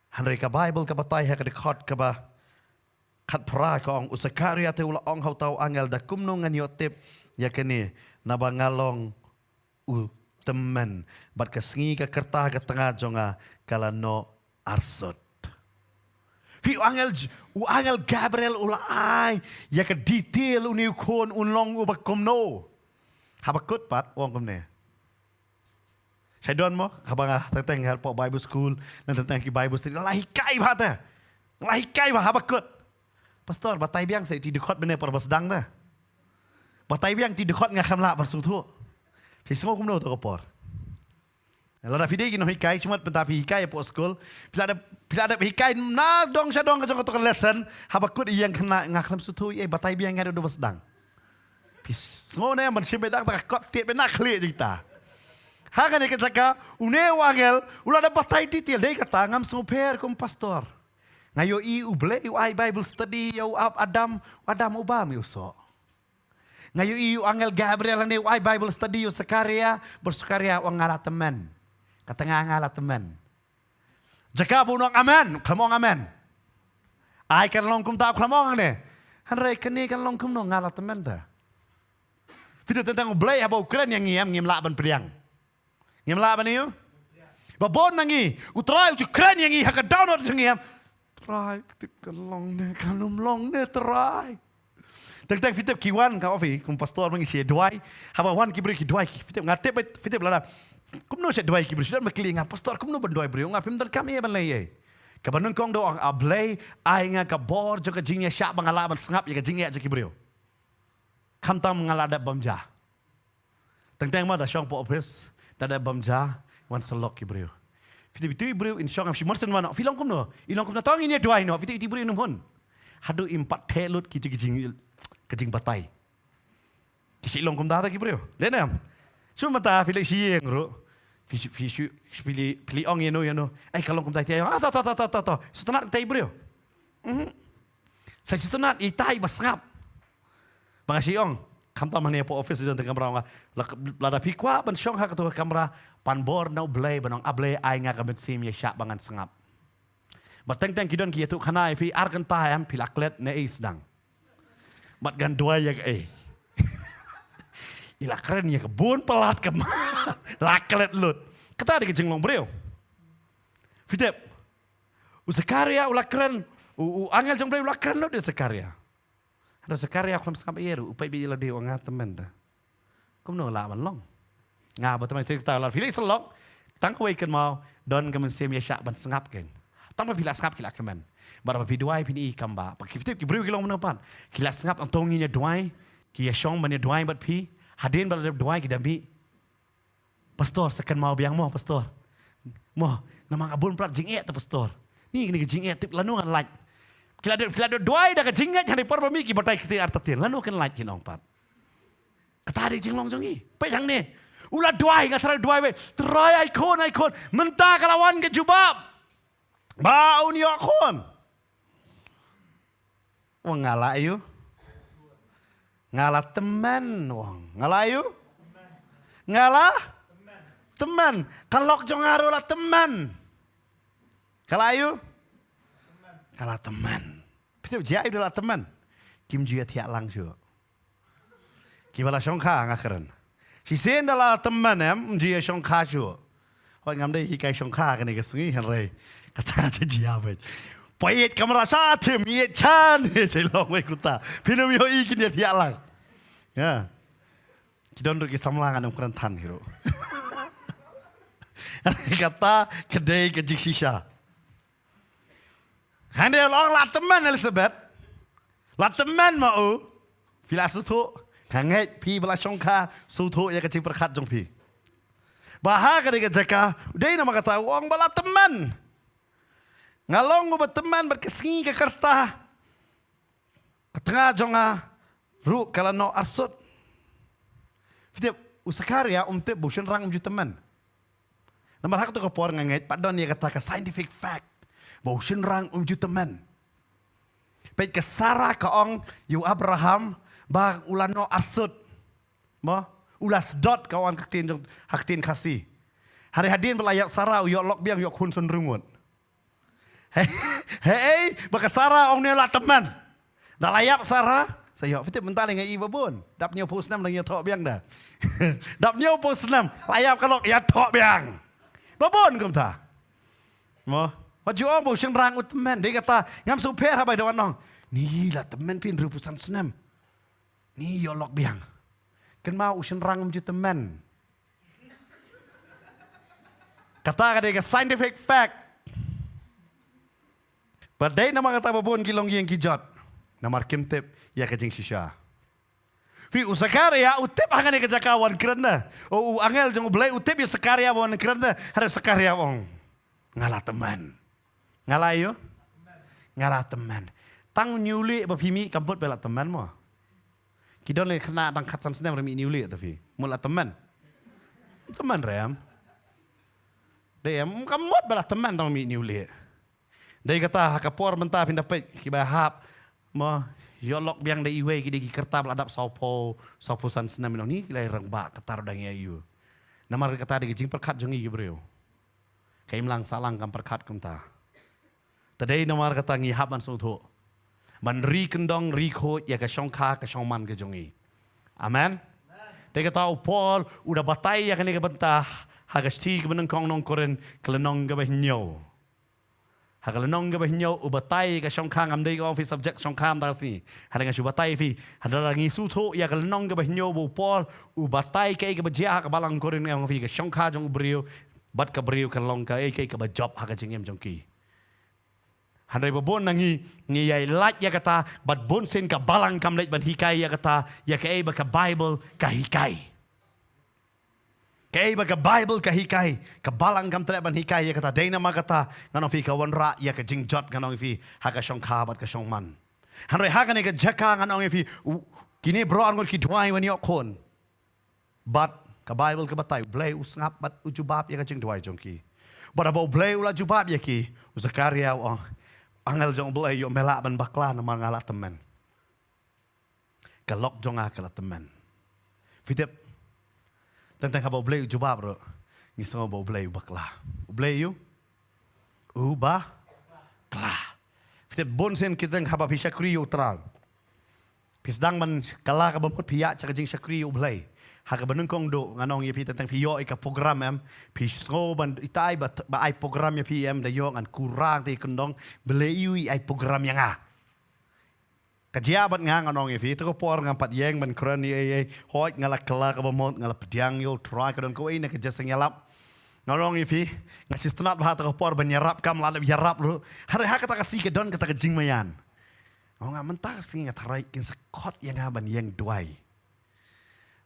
Henry ka Bible ka batai ha ka dekat kaba. Kat pra kong usakaria te ula ong hau tau angel da kumno ngan yo tip ya kene nabangalong u teman bat kesengi ka kerta ka tengah jonga kala no arsot. Fi angel Gabriel ula ai ya ka detail uni kon unlong u bakumno. Habakut pat wong kumne. Saya don mo habanga tentang hal po Bible school dan tentang ki Bible study lahi kai bata. Lahi kai bah habakut. Pastor, batai biang saya ti dekat benda per basdang dah. Batai biang ti dekat ngah kamla bersung tu. Fisngo kumno to kopor. Lada video gino hikai cuma pentapi hikai po school. Bila ada hikai na dong sa dong ka to lesson, habakut iyang kena ngah kam sutu batai biang ngado do basdang. Fisngo na man simbedang ta kot tiet bena khle jita. Ha kan ikataka une wangel ula ada batai detail dei kata ngam super kum pastor. Ngayo uble ai Bible study yo Adam ubam yo so. Ngayo angel Gabriel ne ai Bible study yo Sekaria bersukaria wang ngala teman. Katengah ngala teman. Jaka bunong amen, kamong amen. Ai kan long kum ta kamong ne. Hanre kene kan long kum no ngala teman ta. Video tentang uble aba Ukraine yang ngiem laban priang. Ngiem laban yo. Babon nangi utrai Ukraine yang haka download ngiem. Try tip kalong ne kalum long ne try. Tentang fitip kiwan ka ofi kum pastor mengisi duai. Haba wan kibri ki duai fitip ngatip fitip lada. Kum no se duai kibri sudah meklinga pastor kum no benduai bri ngapim dar kami ban lay. Ka banun kong do ablay ai nga ka bor jo ka jingya syak bangalaban sengap ya ka jingya jo kibri. Kam tam ngalada bamja. Tentang ma da syong po office da bamja wan selok kibri. Fitu bro in syong si marsen wana filong kum no ilong kum na tong ini duai no fitu bro num hon hadu impat telut kejing batai kisi ilong kum da ki bro lenam cuma mata filai sieng ro fili ong yeno ai kalong kum tai ta setenat tai bro saya setenat itai basngap bangasi ong kamta mane po office don tengah kamera lada pikwa ban syong ha ka kamera panbor na ublay banong ablay ay nga kamet sim ya syak bangan sengap. Bateng kidon ki tu khanai pi arkan taam pilaklet ne isdang. Mat gan dua ya ila keren ya kebun pelat ke laklet lut. Kata di jenglong breu. Fitep. Usakaria ula keren angel jong breu ula keren lut de Sekaria. Ada Sekaria klam sengap yeru upai bi ila de wanga temen ta. Kum no la man long. Nga ba tamay kita la filai selok tang ko ikan mau don kamen sem ya syak ban sengap ken tang pa pila sengap kila kemen bara pa duai pini kamba pa kifte ki bru kilong menapan kila sengap antong nya duai ki ya syong ban duai bat pi hadin ba duai ki dambi pastor sekan mau biang mo pastor mo nama abun plat jing ta pastor ni jing tip lanu ngan like kila duai da ka jing nyari por mi ki batai kiti artatin lanu kan like kinong pat kata di jinglong jongi pe yang ne ulah duai ngatara duai we terai ikon mentah kalawan ke jubab bau ni akon wong ngala ayu ngala teman wong ngala ayu ngala teman kalok jong arola teman kala ayu kala teman betul dia ayu la teman kim jia tiak langsung kibala syongka ngakeren si sen dala teman dia syong khajo hoi ngam dei hikai syong kha kan ke sungi henry kata dia apa pait kamera sate mi chan je long we kuta pinum yo ikin dia tiak lang ya kidon ru ki samlangan ang kuran tan hero kata kedai ke shisha hande long la teman Elizabeth la teman mau filasutu kanget pi bela syongka sutu ya kecing perkat jong pi. Bahag ka jaka, day na makata wong bala teman. Ngalong berteman berkesengi ke kerta. Ketengah jonga. Ru kalau no arsut. Fitip usakarya umtip bukan rang umju teman. Nomor hak tu kapor ngangit padon dia kata ke scientific fact. Bukan rang umju teman. Pet ke Sarah ke ong yu Abraham ba ulano arsut. Mo ulas dot kawan haktin kasih. Hari hadin belayak Sarah yok lok biang yok hun sun rungut. Hei, baka Sarah ong nila teman. Dah layak Sarah. Saya fitip mental dengan ibu pun. Dap nyo pos 6 lagi tok biang dah. Dap nyo pos 6 layak kalau ya tok biang. Babon kum ta. Mo, waju ong bo sing rang ut teman. Dia kata, ngam super habai dawan nong. Ni lah teman pin rupusan senam. Ni yo lok biang. Kan mau sing rang umju teman. Kata ka dia scientific fact. Padai nama kata babon kilong yang kijot. Namar kimtip ya kajing sisya. Fi usakarya utip hangan ni kejakawan kerana. O angel jong belai utip yo sakarya bon kerana harus sakarya wong. Ngalah teman. Ngalah yo? Ngalah teman. Tang nyuli bapimi kamput bela teman mo. Kita le kena tang katsan senam remi nyuli tapi. Mula teman. Teman ram. Dia kamut bela teman tang mi nyuli. Dia kata hakapor mentah pindah pe kibahap mo yolok biang dai iwe ki kerta beladap saupo san senam ni lai rang ba ketar dang ayu. Namar kata di jing perkat jongi bro. Kaim lang salang kam perkat kumta. Tadai namar kata ngi haban sutho. Man ri kendong ri ko ya ka shongka ka shongman ke jongi. Amen. Dia kata Paul udah batai ya kene ke bentah hagasti ke beneng kong nong koren kelenong ke bahnyo. Hagalanong ke bahnyo ubatai ke shongka ngamdai ko fi subject shongka amdasi. Hadang subatai fi hadang ngi sutho ya kelenong ke bahnyo bu Paul ubatai ke bajia ka balang koren ngam fi ke shongka jong brio bat ka brio kelong ka ke bajob ha ka jingem jongki. Handai babon nangi yai lat ya kata bat bon sen ka balang kam lait ban hikai ya kata ya ka ba ka Bible ka hikai. Ka ba ka Bible ka hikai ka balang kam tele ban hikai ya kata dai nama kata nganong fi ka wanra ya ka jingjot nganong fi ha ka shongka bat ka shongman. Handai ha ka ne ka jaka nganong fi kini bro angon ki duai wan yok kon. Bat ka Bible ka batai blai usngap bat ujubab ya ka jing duai jongki. Bat abo blai ula jubab ya ki Zakaria angel jong belai yo melak ban bakla nama ngalah teman. Kalok jonga kala teman. Fitip. Tentang haba belai jubab ro. Ngisong haba belai bakla. Belai yo. Ubah. Kla. Fitip bonsen kita haba pisakri yo terang. Pisdang man kala ka bamut piya cakajing sakri yo belai. Haka benengkong do nganong ye pi tentang fiyo ika program em pisgo ban itai ba ai program ye PM da yo ngan kurang ti kendong beleu ai program yang a kajiabat nganong ye pi to por ngam pat yeng ban kran ye hoi ngala kala ka bamot ngala pediang yo try ka don ko ina ka jaseng yalap nganong ye pi ngasi stenat ba to por ban yarap kam la yarap lu hari ha kata kasi ke don kata ka jingmayan ngam mentak sing ngatarai kin sakot yang ban yeng duai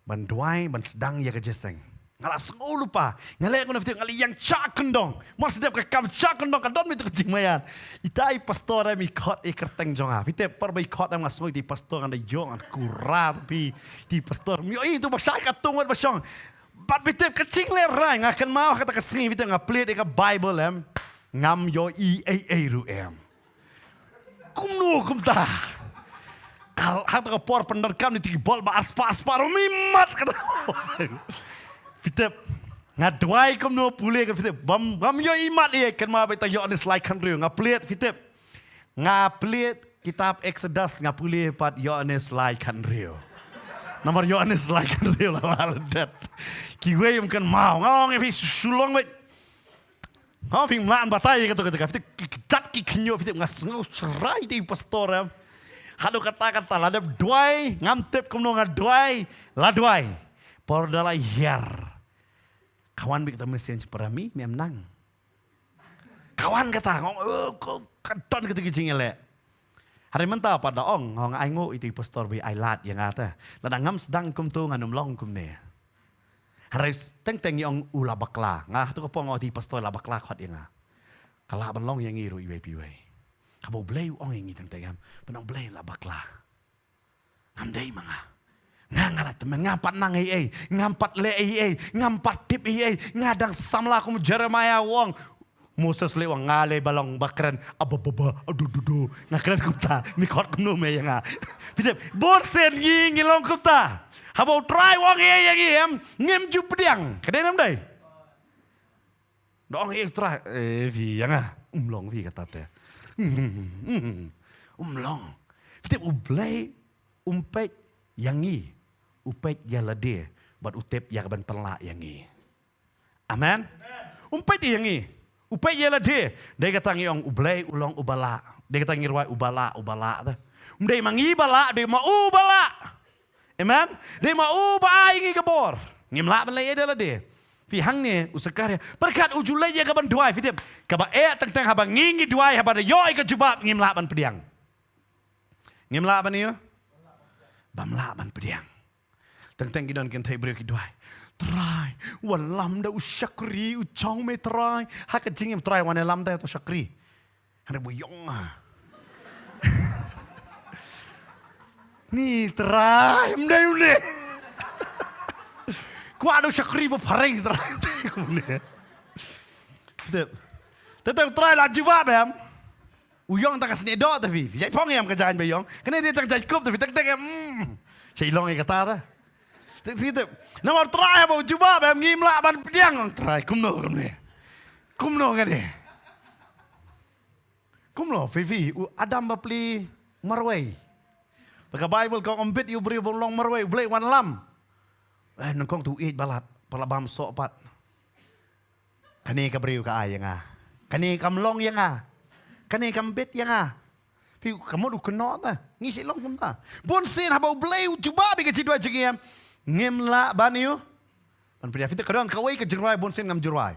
ban duai ban sedang ya kejeseng ngala sengo lupa ngalek ngono fitik ngali yang cak kendong mas sedap ka kam cak kendong ka don mitu kecing mayan itai pastor mi khot e kerteng jonga fitik per bai khot am ngasoi di pastor anda jong an kurat pi di pastor mi itu basai ka tungut basong bat fitik kecing le rai ngakan mau kata kesing fitik ngaplit e ka Bible em ngam yo aa ru em kumnu kumta kal hak tak por penderkam di tigi bol ba aspa mimat kata. Fitep ngadwai kom no pule kan fitep bam yo imat ye kan ma beta yo on this like country ngaplet fitep ngaplet kitab Exodus ngapule pat yo on this like country. Nomor yo on this like country la dat. Ki we kan mau ngong e sulong we. Ha ping lan batai kata fitep cat ki knyo fitep ngasngau cerai di pastor. Halo kata-kata ladap duai ngamtip kumno ngaduai laduai por dalai hier kawan kita mesin seperami memang kawan kata ngong kadon kita gijing elek hari mentah pada ong ngong aingo itu pastor bi ailat yang ata ladang ngam sedang kum tu nganum long kum ne hari teng-teng yang ula bakla ngah tu ko pong oti pastor la bakla khot yang Kalau belong yang ngiru iwe piwe. Kabo blay ong yang ngitang tegam. Penang blay la bakla. Ngamday mga. Ngangalat temen ngampat nang ngampat le ngampat tip ngadang samla kum Jeremiah wong. Moses lewang ngale balong bakran ababa adududu ngakran kumta mikot kunu me yang pidep bonsen ngilong kumta habau try wong yang ngem jupdiang kadang dai dong try vi yang umlong vi kata te umlong pidep ublay umpet yangi upet yalade buat utep yaban pelak yangi amen umpet yangi upay yela dia kata ngiong ublay ulong ubala. Dia kata ngirwai ubala tu. Dia mangi bala, dia mau ubala. Amen. Dia mau ubai ngi gebor. Ngimla balai dia lah dia. Fi hang ni usakarya. Berkat ujulai dia kaban duai fitip. Kaba tentang habang ngingi duai habang yoi ke jubab ngimla ban pediang. Ngimla ban ni? Bamla ban pediang. Tentang gidon kentai beri ke duai. Try, walam dah usyakri, ucang me try. Hak kecingim try wana lam dah tu syakri. Hari buyong ah. Ni try, mde. Kuat ada syakri berparing try. Tetap try lah jawab am. Uyong tak kasih dot tapi. Jadi pong yang kerjaan bayong. Kena dia tak jadi kup tapi tak saya hilang yang kata dah. Tidak. Nama try apa cuba bam ngimla ban pediang try kumno kan ni. Kumno Vivi Adam bapli marway. Baka Bible kau ombit you beri bolong marway blay wan lam. Nangkong tu eat balat palabam sopat. Kani ka beri ka ay nga. Kani kamlong yang nga. Kani kambit yang nga. Pi kamu du kena ta. Ngisi long kum ta. Bon sin haba blay cuba bi ka cidwa jigem. Ngimla baniu ban pria fita kadang kawai ke jerwai bonsen ngam jerwai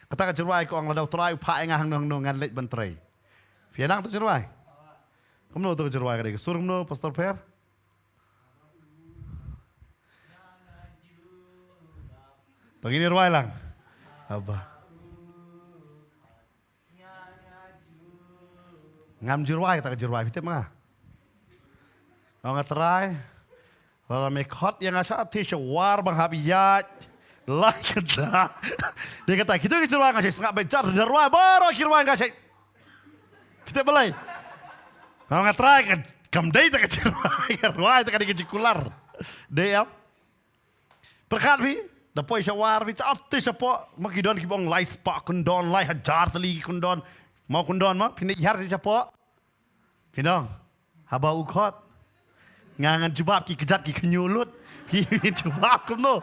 kata ke jerwai ko ang ladau trai pa nga hang nong ngan let ban trai fianang tu jerwai kumno tu jerwai kade surum no pastor per pagini jerwai lang aba ngam jerwai kata ke jerwai fita mga ang trai Lalu mekot yang asal tisha war bang habiyat, lah kata. Dia kata kita ruang kasih sengak becar derwai baru ruang kasih. Kita belai. Kalau ngatrai kan kamdai tak kecil ruang tak ada kecikular. Dia berkat bi, dapoi syawar bi tak tisha po makidon kibong lai spak kundon lai hajar teli kundon mau kundon mah pindah har tisha po. Pindah haba ukot. Ngangan jubab ki kejat ki kenyulut. Ki jubab kumno.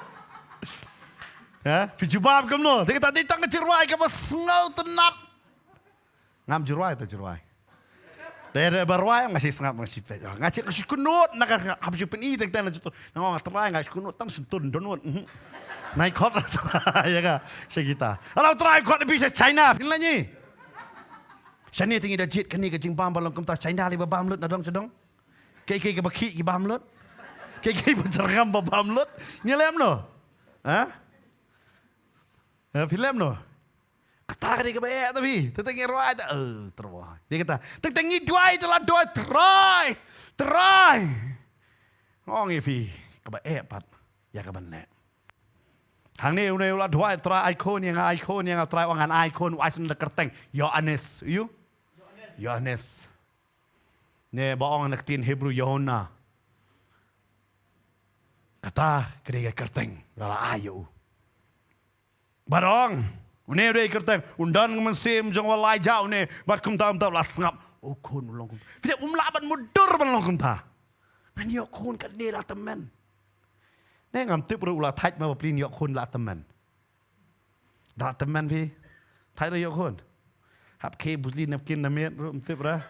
Ya, pi jubab kumno. Dia kata ditang ke jerwai ke pas ngau tenat. Ngam jerwai tu jerwai. Dia berwai ngasih sengap ngasih pet. Ngasih ngasih kunut nak habis peni tak tan jutu. Nang terai ngasih kunut tan sentun donut. Naik kot ya ka sekita. Kalau terai kot bisa China pinlanya. Sani tinggi dah jit kani ke jingpam balong kumta China li babam lut nadong sedong. Kay bakhi ki bamlut. Kay bercergam babamlut. Nyelem no. Ha? Film no. Kata dia ke baik tapi. Tetanggi ruai tak. Terwah. Dia kata. Tetanggi duai telah duai. Try. Ngong ifi. Ke baik pat. Ya ke benar. Hang ni unai ulah duai. Try ikon yang try wangan ikon. Waisen de kerteng. Yohanes. You? Yohanes. Ne baong naktin Hebrew Yohana. Kata kedai kerteng lala ayu. Barong, une dei kerteng undan mensim jong walai jau ne bat kum tam las ngap. Oh kun ulong kum. Tidak umlaban mudur ban long kum ta. Man yok kun kat ne la temen. Ne ngam tip ru la thaj ma plin yok kun la temen. Da temen pi. Thaj yok kun. Hap ke busli napkin na met ru tip ra.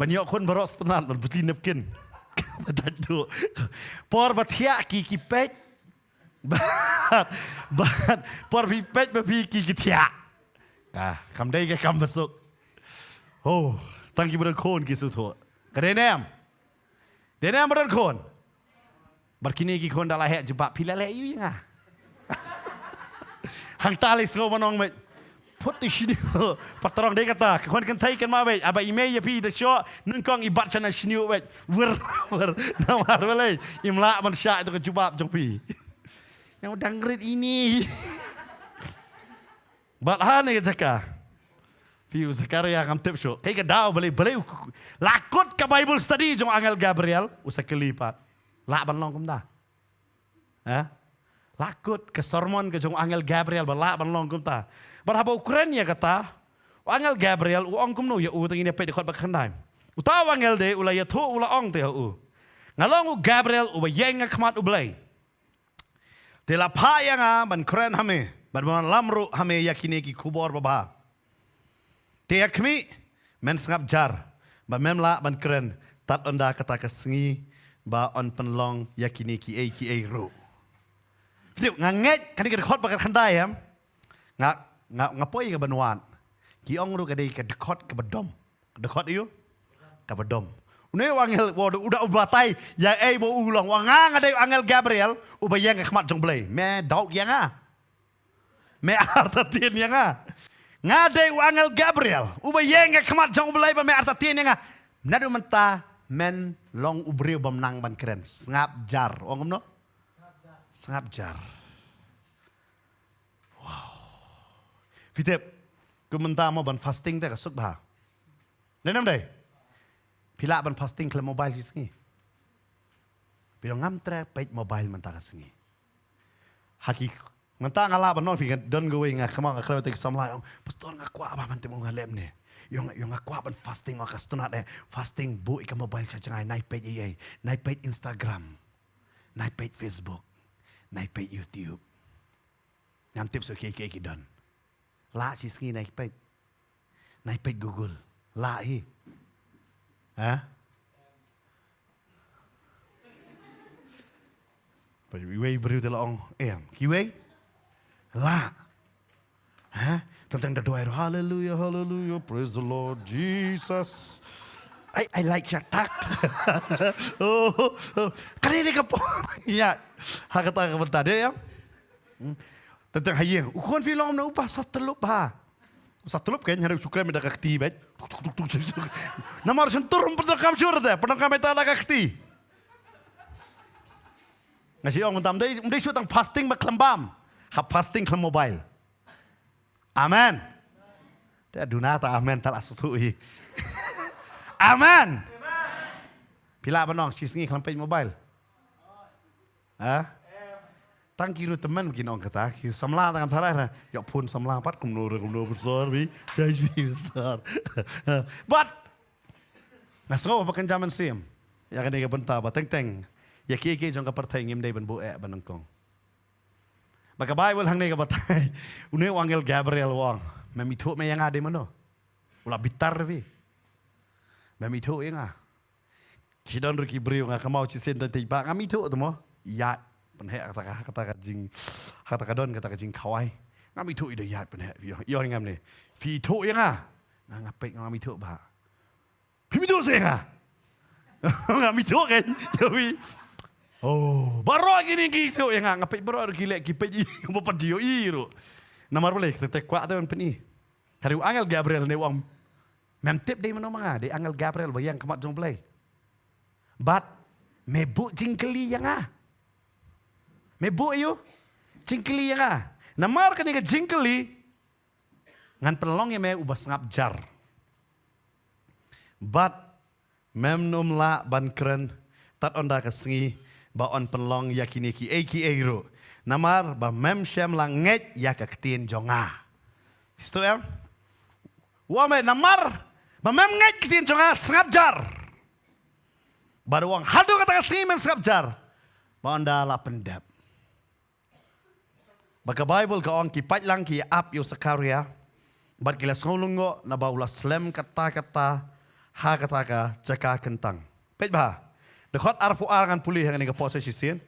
Banyakคนบรอสตนัดมันบุตรีนับกินมาตัดดูพอมาเที่ยกี่เป็ดบาดพอพี่เป็ดมาพี่กี่เที่ยคำได้แค่คำประสบโอ้ตั้งกี่บริโภคกี่สุดหัวกระเด็นแอมเดนแอมบริโภคบัดกินกี่คนดาราแห่จุบะพิลาเล่อยู่ยังไงหางตาเลยสโกมันองไม่ พุทธิชินิวปัตตรองเด็กตาคนกันไทยกันมาเว้ยอาบะอีเมย์พี่เดชอนึ่งกองอิบัตชนะชินิวเว้ยเวอร์น้ำมาเลยอิมละมันชาitu kejubab jong pi yang dengerin ini bahan ni jaka piu Zakaria kam tip show kayak dau beli lakut ke Bible study jong Angel Gabriel usah kelipat lak ban long kum dah lakut ke sermon ke jong Angel Gabriel balak ban long kum ta berapa ukuran ya kata Angel Gabriel u ong kum no ya u tengini pe dekot bak khandai utawa Angel de ula ya tho ula ong te u ngalong u Gabriel u bayeng khmat u blai de la pha yang ban kren hame ban ban lamru hame yakini ki kubor baba te yakmi men sngap jar ba memla ban kren tat onda kata kesengi ba on penlong yakini ki ai ro Tiap nganget kan kita dekot bakal khandai ya. Ngapoi ke banwan. Ki ong ru kadai ke dekot ke bedom. Dekot iyo ke bedom. Une wangel udah ublatai yang bo ulang wangang ada Angel Gabriel ubayang ke khmat jong blai. Me dauk yang Me artatien yang Ngadai Angel Gabriel ubayang ke khmat jong blai ba me artatien yang Nadu menta men long ubriu bamnang ban keren. Ngap jar. Ongom no? Sangat jar. Wow. Fitep, kumenta mo ban fasting te kasut bah. Nenam deh. Pila ban fasting kle mobile kisngi. Pero ngam tre pait mobile menta kasngi. Haki menta ngala ban non fikan don go nga kama nga klawte samla. Pastor nga kwa ba man te mo ngalem ne. Yung nga kwa ban fasting nga kastunat eh. Fasting bu ika mobile cha changai nai page ai. Nai page Instagram. Nai page Facebook. Nai page YouTube. Ngam tips okay don. La si ski nai page Google. La hi. Wei beriu de laong kiwei. La. Tentang doa hallelujah hallelujah praise the Lord Jesus. I like Shatak. Kali ni kapo. Ya, hakata ka benta dia ya. Tentang haye. Ukon film na upah satelup ha. Satelup kan harus sukra meda kakti bet. Namar sentur pertangkam syur deh, pertangkam eta la kakti. Ngasi ong tam dei shoot ang fasting ba klambam. Ha fasting klam mobile. Amen. Dia dunata amen tal asutui. Amen. Pila banong cisngi klampej mobile. Tang kiru teman mungkin orang kata, kiru samla tangan salah, ya pun samla pat kumno besar bi, jai besar. But ngaso apa kan zaman sim, ya kan dia benta, bateng, ya kiki jong kapartai ngim dei ben bu banangkong. Maka Bible hang nega batai, une Angel Gabriel wang, memitu me yang ada mana, ulah bitar bi. Mami tu yang Kidon ruki beriu ngah kamau cisen tadi bak ngami tu tu mo. Ya penhek kata jing kata kadon kata jing kawai. Ngami tu ida ya penhek yo ngam ni. Fi tu yang ngapek ngami tu ba. Fi tu se ngami tu kan. Yo wi. Oh, baru gini gitu yang ngapek baru gile kipe mo padio iro. Namar boleh kita kuat tu peni. Hari Angel Gabriel ni wang Mem tip day mana manga, day Angel Gabriel bayang kemat jong play. But mebu jingkeli yang mebu ayo jingkeli yang namar kan yang jingkeli ngan pelong yang me ubah ngap jar. But mem nom la ban keren tat onda kesengi ba on pelong yakini ki ro. Namar ba mem syam langet ya kektien jonga. Isto em? Wame namar Mamam ngai kitin jonga sngap jar. Baru wang hadu kata kasih men sngap jar. Banda la pendap. Baka Bible ka ong kipat lang ki ap yo Zakaria. Bat kilas ngolungo na baula slem kata-kata ha kata jaka kentang. Pet bah. Dekot arpu arangan pulih yang ni ka pose sisin.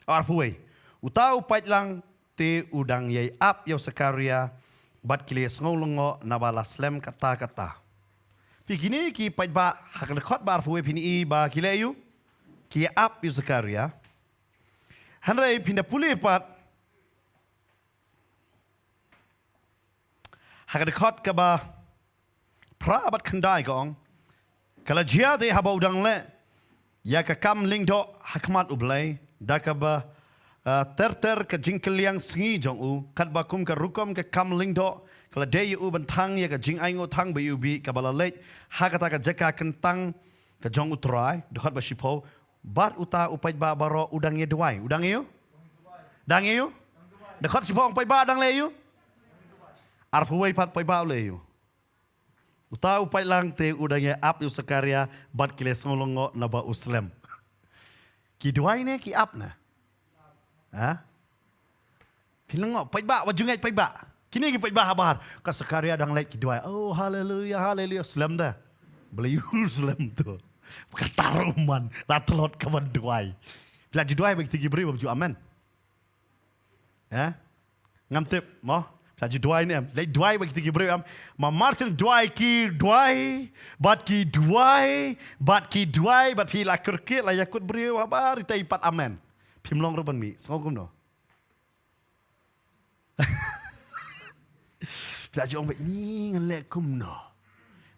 Arpu wei. Utau pat lang te udang yai ap yo Zakaria. Bat kilis ngolungo na bala slem kata-kata. Fikini ki pajba haklekot bar fuwe pini ba kileyu ki ap yu Zakaria. Hanrai pinda puli pat hak dekat ke bah pra bat kendai gong kalau dia te haba udang le ya ke kam ling do hakmat ublai da ke bah ter ke jingkel yang sengi jong u kat bakum ke rukom ke kam ling do kalau dia u bentang ya ke jing aingo tang be ubi ke balalek hak kata ke jeka kentang ke jong utrai dekat basipo bat uta upai ba baro udang ye duai udang ye dang ye dekat sipo upai ba dang le ye arpuai pat pai ba le ye utau pai lang te udangnya ap yu sekarya bat kiles ngolongo naba uslam. Ki duai ne ki ap na. Ha? Pilengo pai ba wajungai pai ba. Kini ki pai ba habar. Ka sekarya dang lek ki duai. Oh haleluya haleluya slam da. Beliu slam tu. Kataruman latelot kawan duai. Bila di duai bagi tinggi beri baju amen. Ya? Ngam tip mo. Saja duai ni am, lei duai bagi tinggi beri am, mamarsin duai ki duai, bat ki duai, bat pi lakur ki layakut beri habar kita ipat amen. Pimlong ruban mi, songkum no. Saja orang ni ngelek kum no.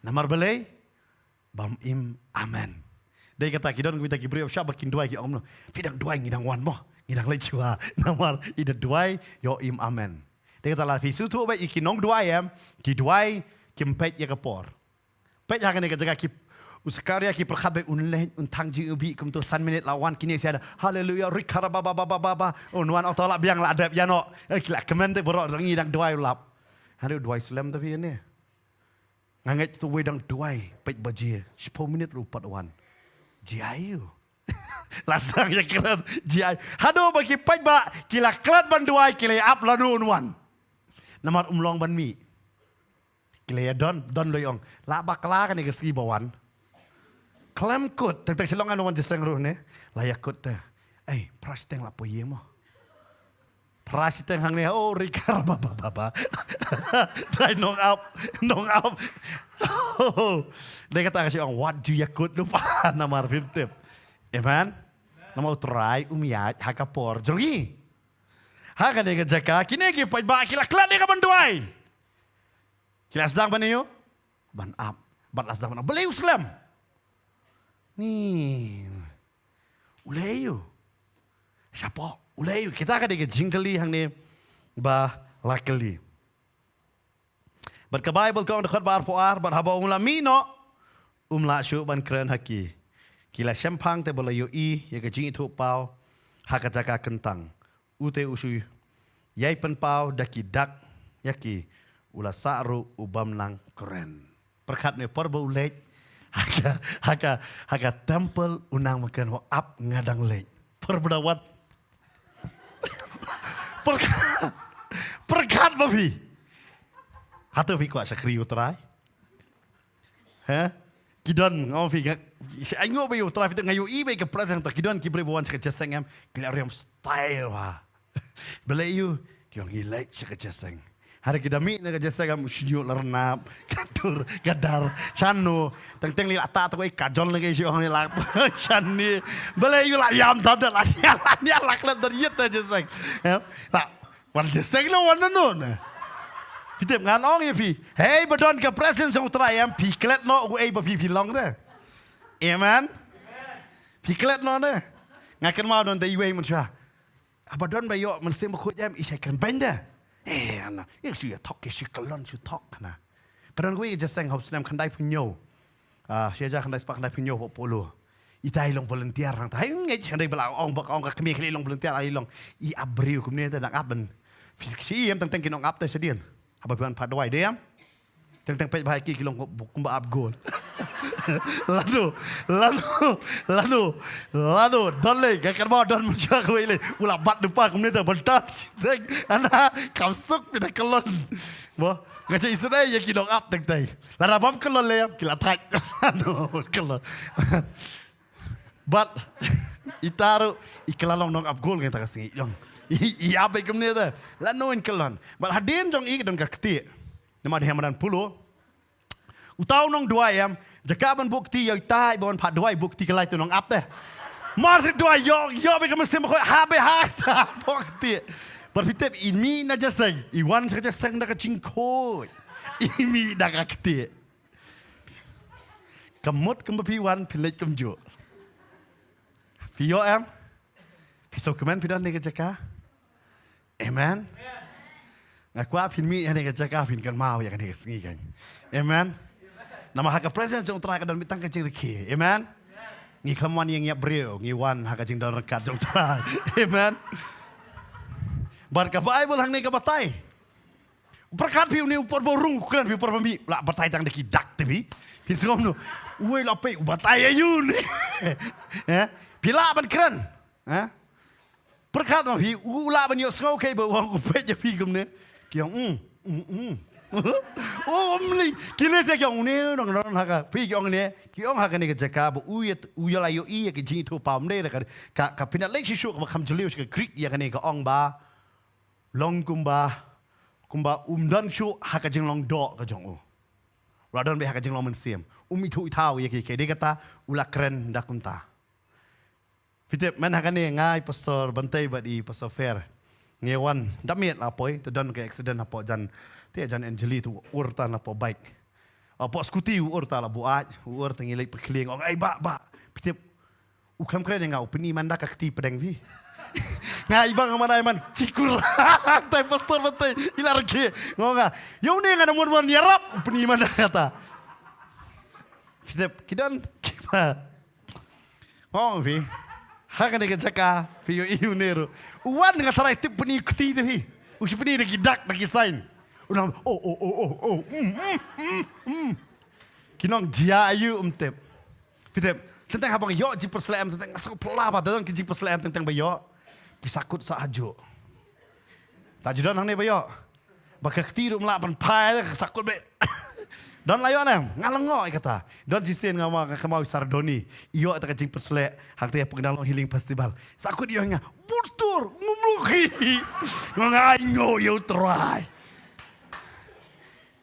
Namar belai, bam im amen. Dia kata kita kita ki beri siapa kin duai ki om no. Pidang duai ngidang wan mo, ngidang lei cua. Namar ida duai yo im amen. Dia kata lah fisu tu baik ikinong dua ayam, ki duai kimpet ya kapor. Pet jangan ni kerja ki usakarya ki perkhabe unleh untang ji ubi kum tu 3 minit lawan kini saya ada haleluya rikara baba baba baba unwan atau lah biang lah adab ya no kila kemen tu berok rangi dang duai lap. Hari duai Islam tapi ni. Nganget tu wedang duai pet baji 10 minit rupat wan. Jiayu. Lasang ya keren jiayu. Hado bagi pet ba kila klat banduai kila up lanu unwan. Namar umlong ban mi. Kile don loyong. La bakla kan ke ski bawan. Klam kut tak silongan wan jeseng ruh ne. Layak kut ta. Prasteng la poye mo. Prasteng hang ne oh rikar baba. Try nong up. Dia kata kasi orang what do you kut lupa namar fintip. Amen. Namau try umiat hakapor jongi. Hakan dia kerja kini lagi pai kila kelat dia kapan duai. Kila sedang ban yo? Ban up. Ban las sedang ban. Beli Islam. Ni. Uleyu. Siapa? Uleyu. Kita akan dia jingkeli hang ni ba lakeli. Bat ke Bible kau dekat bar puar bat haba umla mino umla syu ban keren haki. Kila sempang te bola yo ya ke jing itu pau hakajaka kentang. Ute usu yai penpau daki dak yaki ula saru ubam lang keren. Perkat ne porba ulej haka temple unang makan ho up ngadang lej. Perbedawat perkat babi. Hatu fi kuat sakri utrai. Kidon ngau fi ai ngo be utrai fi ngayu i be ke present kidon ki brebuan sekejap sengam kilariam style wa. Belayu kiong ilai sekejap. Hari kita mi nak kerja kamu syuju lernap, kadur, gadar, chanu, teng li ata tu kajon lagi syuju orang ni lak, chani, belayu lah yam tadi lah, ni lak lah dari itu kerja. Tak, wan kerja lo wan nun. Kita ngan orang ya pi, hey badon ke presence yang utrayam, piklet no, gue babi long deh. Amen. Piklet no deh. Ngakan mau don tadi gue macam. Abadon bayo mesti makut jam isakan benda. Anak, ini sudah talk, ini kelon sudah talk na. Padahal gue just sayang harus nam kandai punyo. Saya jah kandai sepak kandai punyo polo. Itai long volunteer orang tahu nggak kandai belau orang bak orang kami kali long volunteer ai long. I abriu kemudian tu nak aben. Si yang tentang kinong up tu sedian. Apa bukan padwai dia? Tentang pej bahaya kilong kumba up goal. Lalu, don leh, kakak mau don macam aku ini, ulah bat depan kemudian tu bentar, anak kamsuk pindah kelon, boh, ngaji Israel ya kilong up teng. Lalu apa kelon leh, kila tak, kelon, but itaru ikalalong nong up goal kita kasih, jong, iya apa kemudian tu, lalu kelon, but hadin jong ik don kakti, nama dia Hamadan Pulo, utau nong dua ayam. Jika ban bukti yang tai ban pat duai bukti kelai tu nong ap teh. Mars duai yo be kemesim ko habe hata bukti. Berfitip ini na jaseng. Iwan saja seng dak cingkoi. Imi dah kakti. Kemut kempiwan pilih kemjuk. Piyo em. Pisau kemen pidan ni kejaka. Amen. Ngaku apin mi yang ni kejaka apin kan mau yang ni kesengi kan. Amen. Nama hak presiden jong terakhir dan mitang kecil reki. Amen. Ngi kelamuan yang ngiap beriau. Ngi wan hak jing dan rekat jong terakhir. Amen. Barka Bible hang ni ke batai. Berkat piu ni upor borung kan piu por pembi. Lah batai tang deki dak tebi. Pin sengom nu. Uai lapai batai ayun. Ya. Pila ban keren. Ha? Berkat ma pi ula ban yo sengau kai ba wang upet je pi kum ne. Kiong Oh omli. Kini se kiong ne nong nong haka. Pi kiong ne. Kiong haka ni ke jaka ba uyala yo i ke jing tu pam ne ka pinat lek si syuk ba kam jeliu ke Greek ya kan ni ka ong ba. Long kumba dan syuk haka jing long do ka jong u. Radon be haka jing long mensiam. Itu itau ya ke dia kata ula keren dak kunta. Fitip man haka ni ngai pastor bantai badi pastor fair. Ngewan damiet la poi to don ke accident apo jan te jan Angeli tu urta na po bike. Apo skuti urta la buat urta ngilai perkeling ong ai ba. Fitip ukam keren ngau peni manda ka kti pedeng vi. Ngai bang mana man cikur. Tai pastor bantai ilar ke. Ngonga. Yo ni ngana mun yarap peni manda kata. Fitip kidan kipa. Ngong vi. Haka ni kejaka, piyo iu neru. Uwan dengan sarai tip peni kuti tu hi. Usi peni lagi dak lagi sign. Unang Kinong dia ayu tip. Fitip tentang habang yo ji perselem tentang ngasok pelapa tentang ji perselem tentang bayo. Kisakut sahajo. Tajudan hang ni bayo. Baka ketiru melapan pai sakut be. Don layon em ngalengok kata. Don jisen ngama kamau sardoni. Iyo ta kajing perselek hang te pengendalong healing festival. Sakut iyo nga burtur ngumluki. Ngango yo try.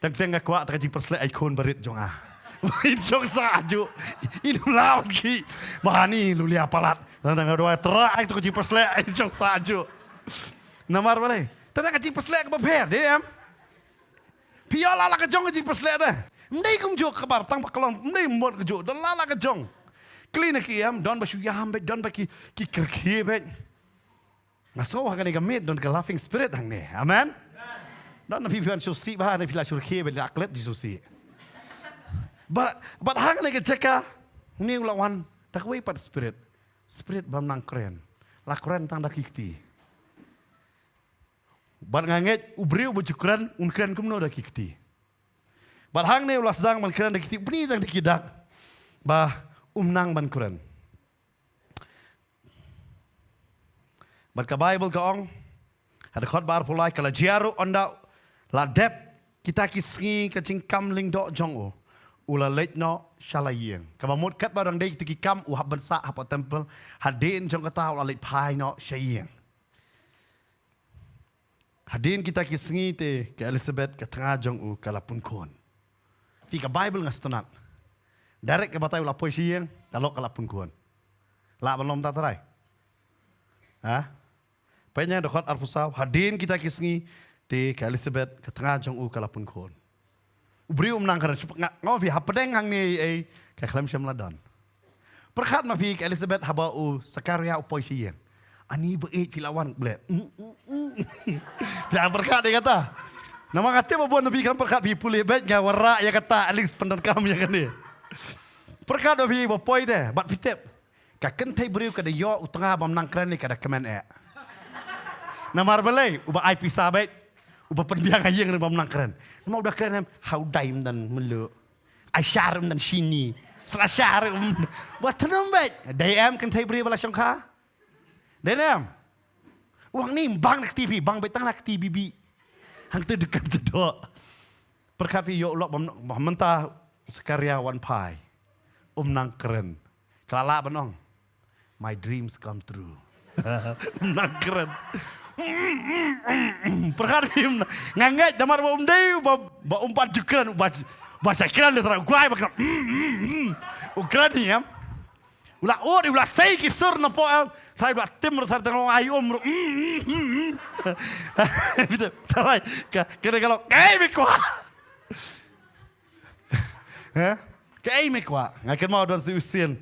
Teng ngakwa ta kajing perselek ikon berit jonga. Injong saju. Inu lawan ki. Bahani lulia palat. Tentang doa try ta kajing perselek injong saju. Namar balai. Tentang kajing perselek ke ber dia em. Piola la kajong kajing perselek dah. Mendai kum jo kabar tang pakalon mendai mot jo dan lala ke jong clean ki am don basu yam bet don baki ki kerki bet ngaso hakan ni gamit don ke laughing spirit hang ne amen don na pipian susi ba na pila surki bet aklet di susi but hakan ni ke ceka ni lawan tak wei pat spirit bam nang keren la keren tang dakikti but nganget ubriu bujukran un keren kum no dakikti Barhang ni ulas dang man keren dikiti bni dang dikidak bah umnang man keren. Bar ka Bible ka ong ada khot bar pulai kala jiaru onda la dep kita kisngi ka cingkam ling do jong o ula leit no shalayeng. Ka mamut kat barang dei tiki kam u hab bansa hab temple hadin jong kata ula leit pai no shayeng. Hadin kita kisngi te ke Elizabeth ka tengah jong u kala pun kon. Fika Bible ngas tenat. Direct ke batai ulah poisi yang kalau kalapun kuan. Lah belum tak terai. Ha? Penya dekat arpusau hadin kita kisngi ti ke Elizabeth ke tengah jong u kalapun kuan. Ubri menang kerana cepat ngopi hapedeng hang ni ke kelam syamladan. Perkat ma fi ke Elizabeth haba u Sakaria u poisi yang. Ani beit filawan ble. Dah perkat dia kata. Nama kata apa buat nabi kan perkat pi pulih bet ngawara ya kata alis penderkam ya kan ni. Perkat nabi bapoi deh, bat pitep. Kaken tai beriu kada yo utengah bam nang keren ni kada kemen Nama arbelai uba ai pisah bet. Uba penbiang ayeng bam nang keren. Nama udah keren how daim dan melu. Ai syarum dan sini. Selasar buat tenang bet. DM kan tai beriu bala syangka. DM. Uang ni bang nak TV, bang betang nak TV bibi. Hang tu dekat jedok. Perkat fi yo lok mentah sekarya wan pai. Nang keren. Kelala benong. My dreams come true. Nang keren. Perkat fi ngangat damar ba umdai ba umpat jukran baca keren letra guai ba. Ukran ni am. Ulah ori ulah sei kisur na po am. Try ulah timur sar tengok ayom. Betul. Tarai. Kira kalau biko. Hả? Cái ấy mới quá. Ngay cái mau don si usian.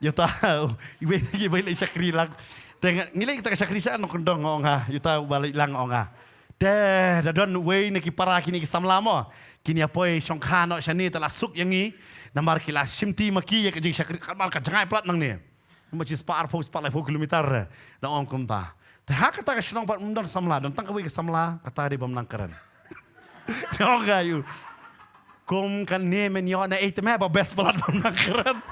Yo tahu. Ibe balik syakri lang. Tengok ngilai kita syakri sa ano kondong onga. Yo tahu balik lang onga. Dah don way neki para kini ki samlamo. Kini apoy songkhano syani telah suk yang ni. Namar kila simti maki ya kajing syakri kamal ka jangai plat nang ni. Macam separ lai kilometer. Na ong kumta. Tah kata ka sinong pat mundon samla don tang kawi ka samla kata di bamnang keren. Kau gayu. Kum kan ni men yo na eight me ba best pelat bamnang keren.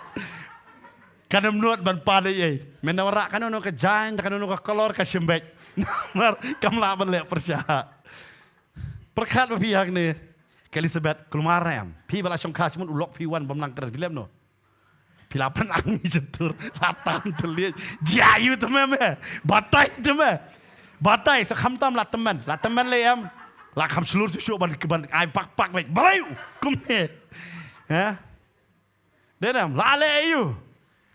Kanam nuat ban pada ye. Menawarak kan ono ke jain, kan ono ke kolor ke sembek. Namar kamla ban le persya. Perkat ba pihak ni. Elizabeth kelumaram. Pi bala syong khas mun ulok pi wan bamnang keren filem no. Pilapan angin cetur, latan telit, jayu teman me, batai teman, batai sekamtam lah teman le am, lah kam seluruh tu ban ai pak baik, balayu, kumne, ya, denam, lale ayu,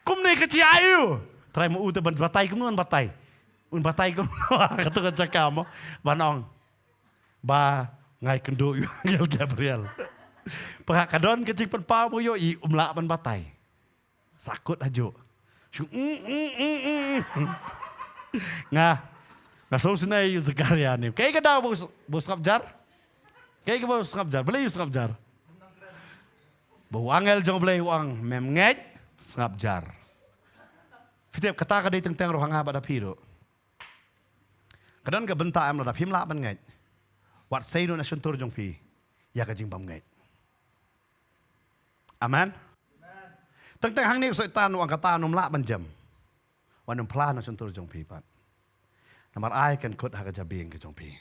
kumne keciayu, try mau tu ban batai kumnuan batai, batai kumnuan kata kata kamu, banong, ba ngai kendo Angel Gabriel, pahak kadon kecik penpau mo yo I umla ban batai. Sakut ajo. Nga so sinay Zakaria ni. Kaya ka daw bos ngapjar? Kaya ka bos ngapjar? Balay yung ngapjar? Bau angel jong balay wang memngej ngapjar. Fitip kata ka day teng rohang haba da piro. Kadang ka benta am da phim la ban ngej. Wat say do na suntur jong pi. Ya ka jing bam ngej. Amen. Tentang hang ni soitan wang kata nom la ban jam. Wanum plan na suntur jong pi pat. Namar ai kan kot ha ka jabing ke jong pi.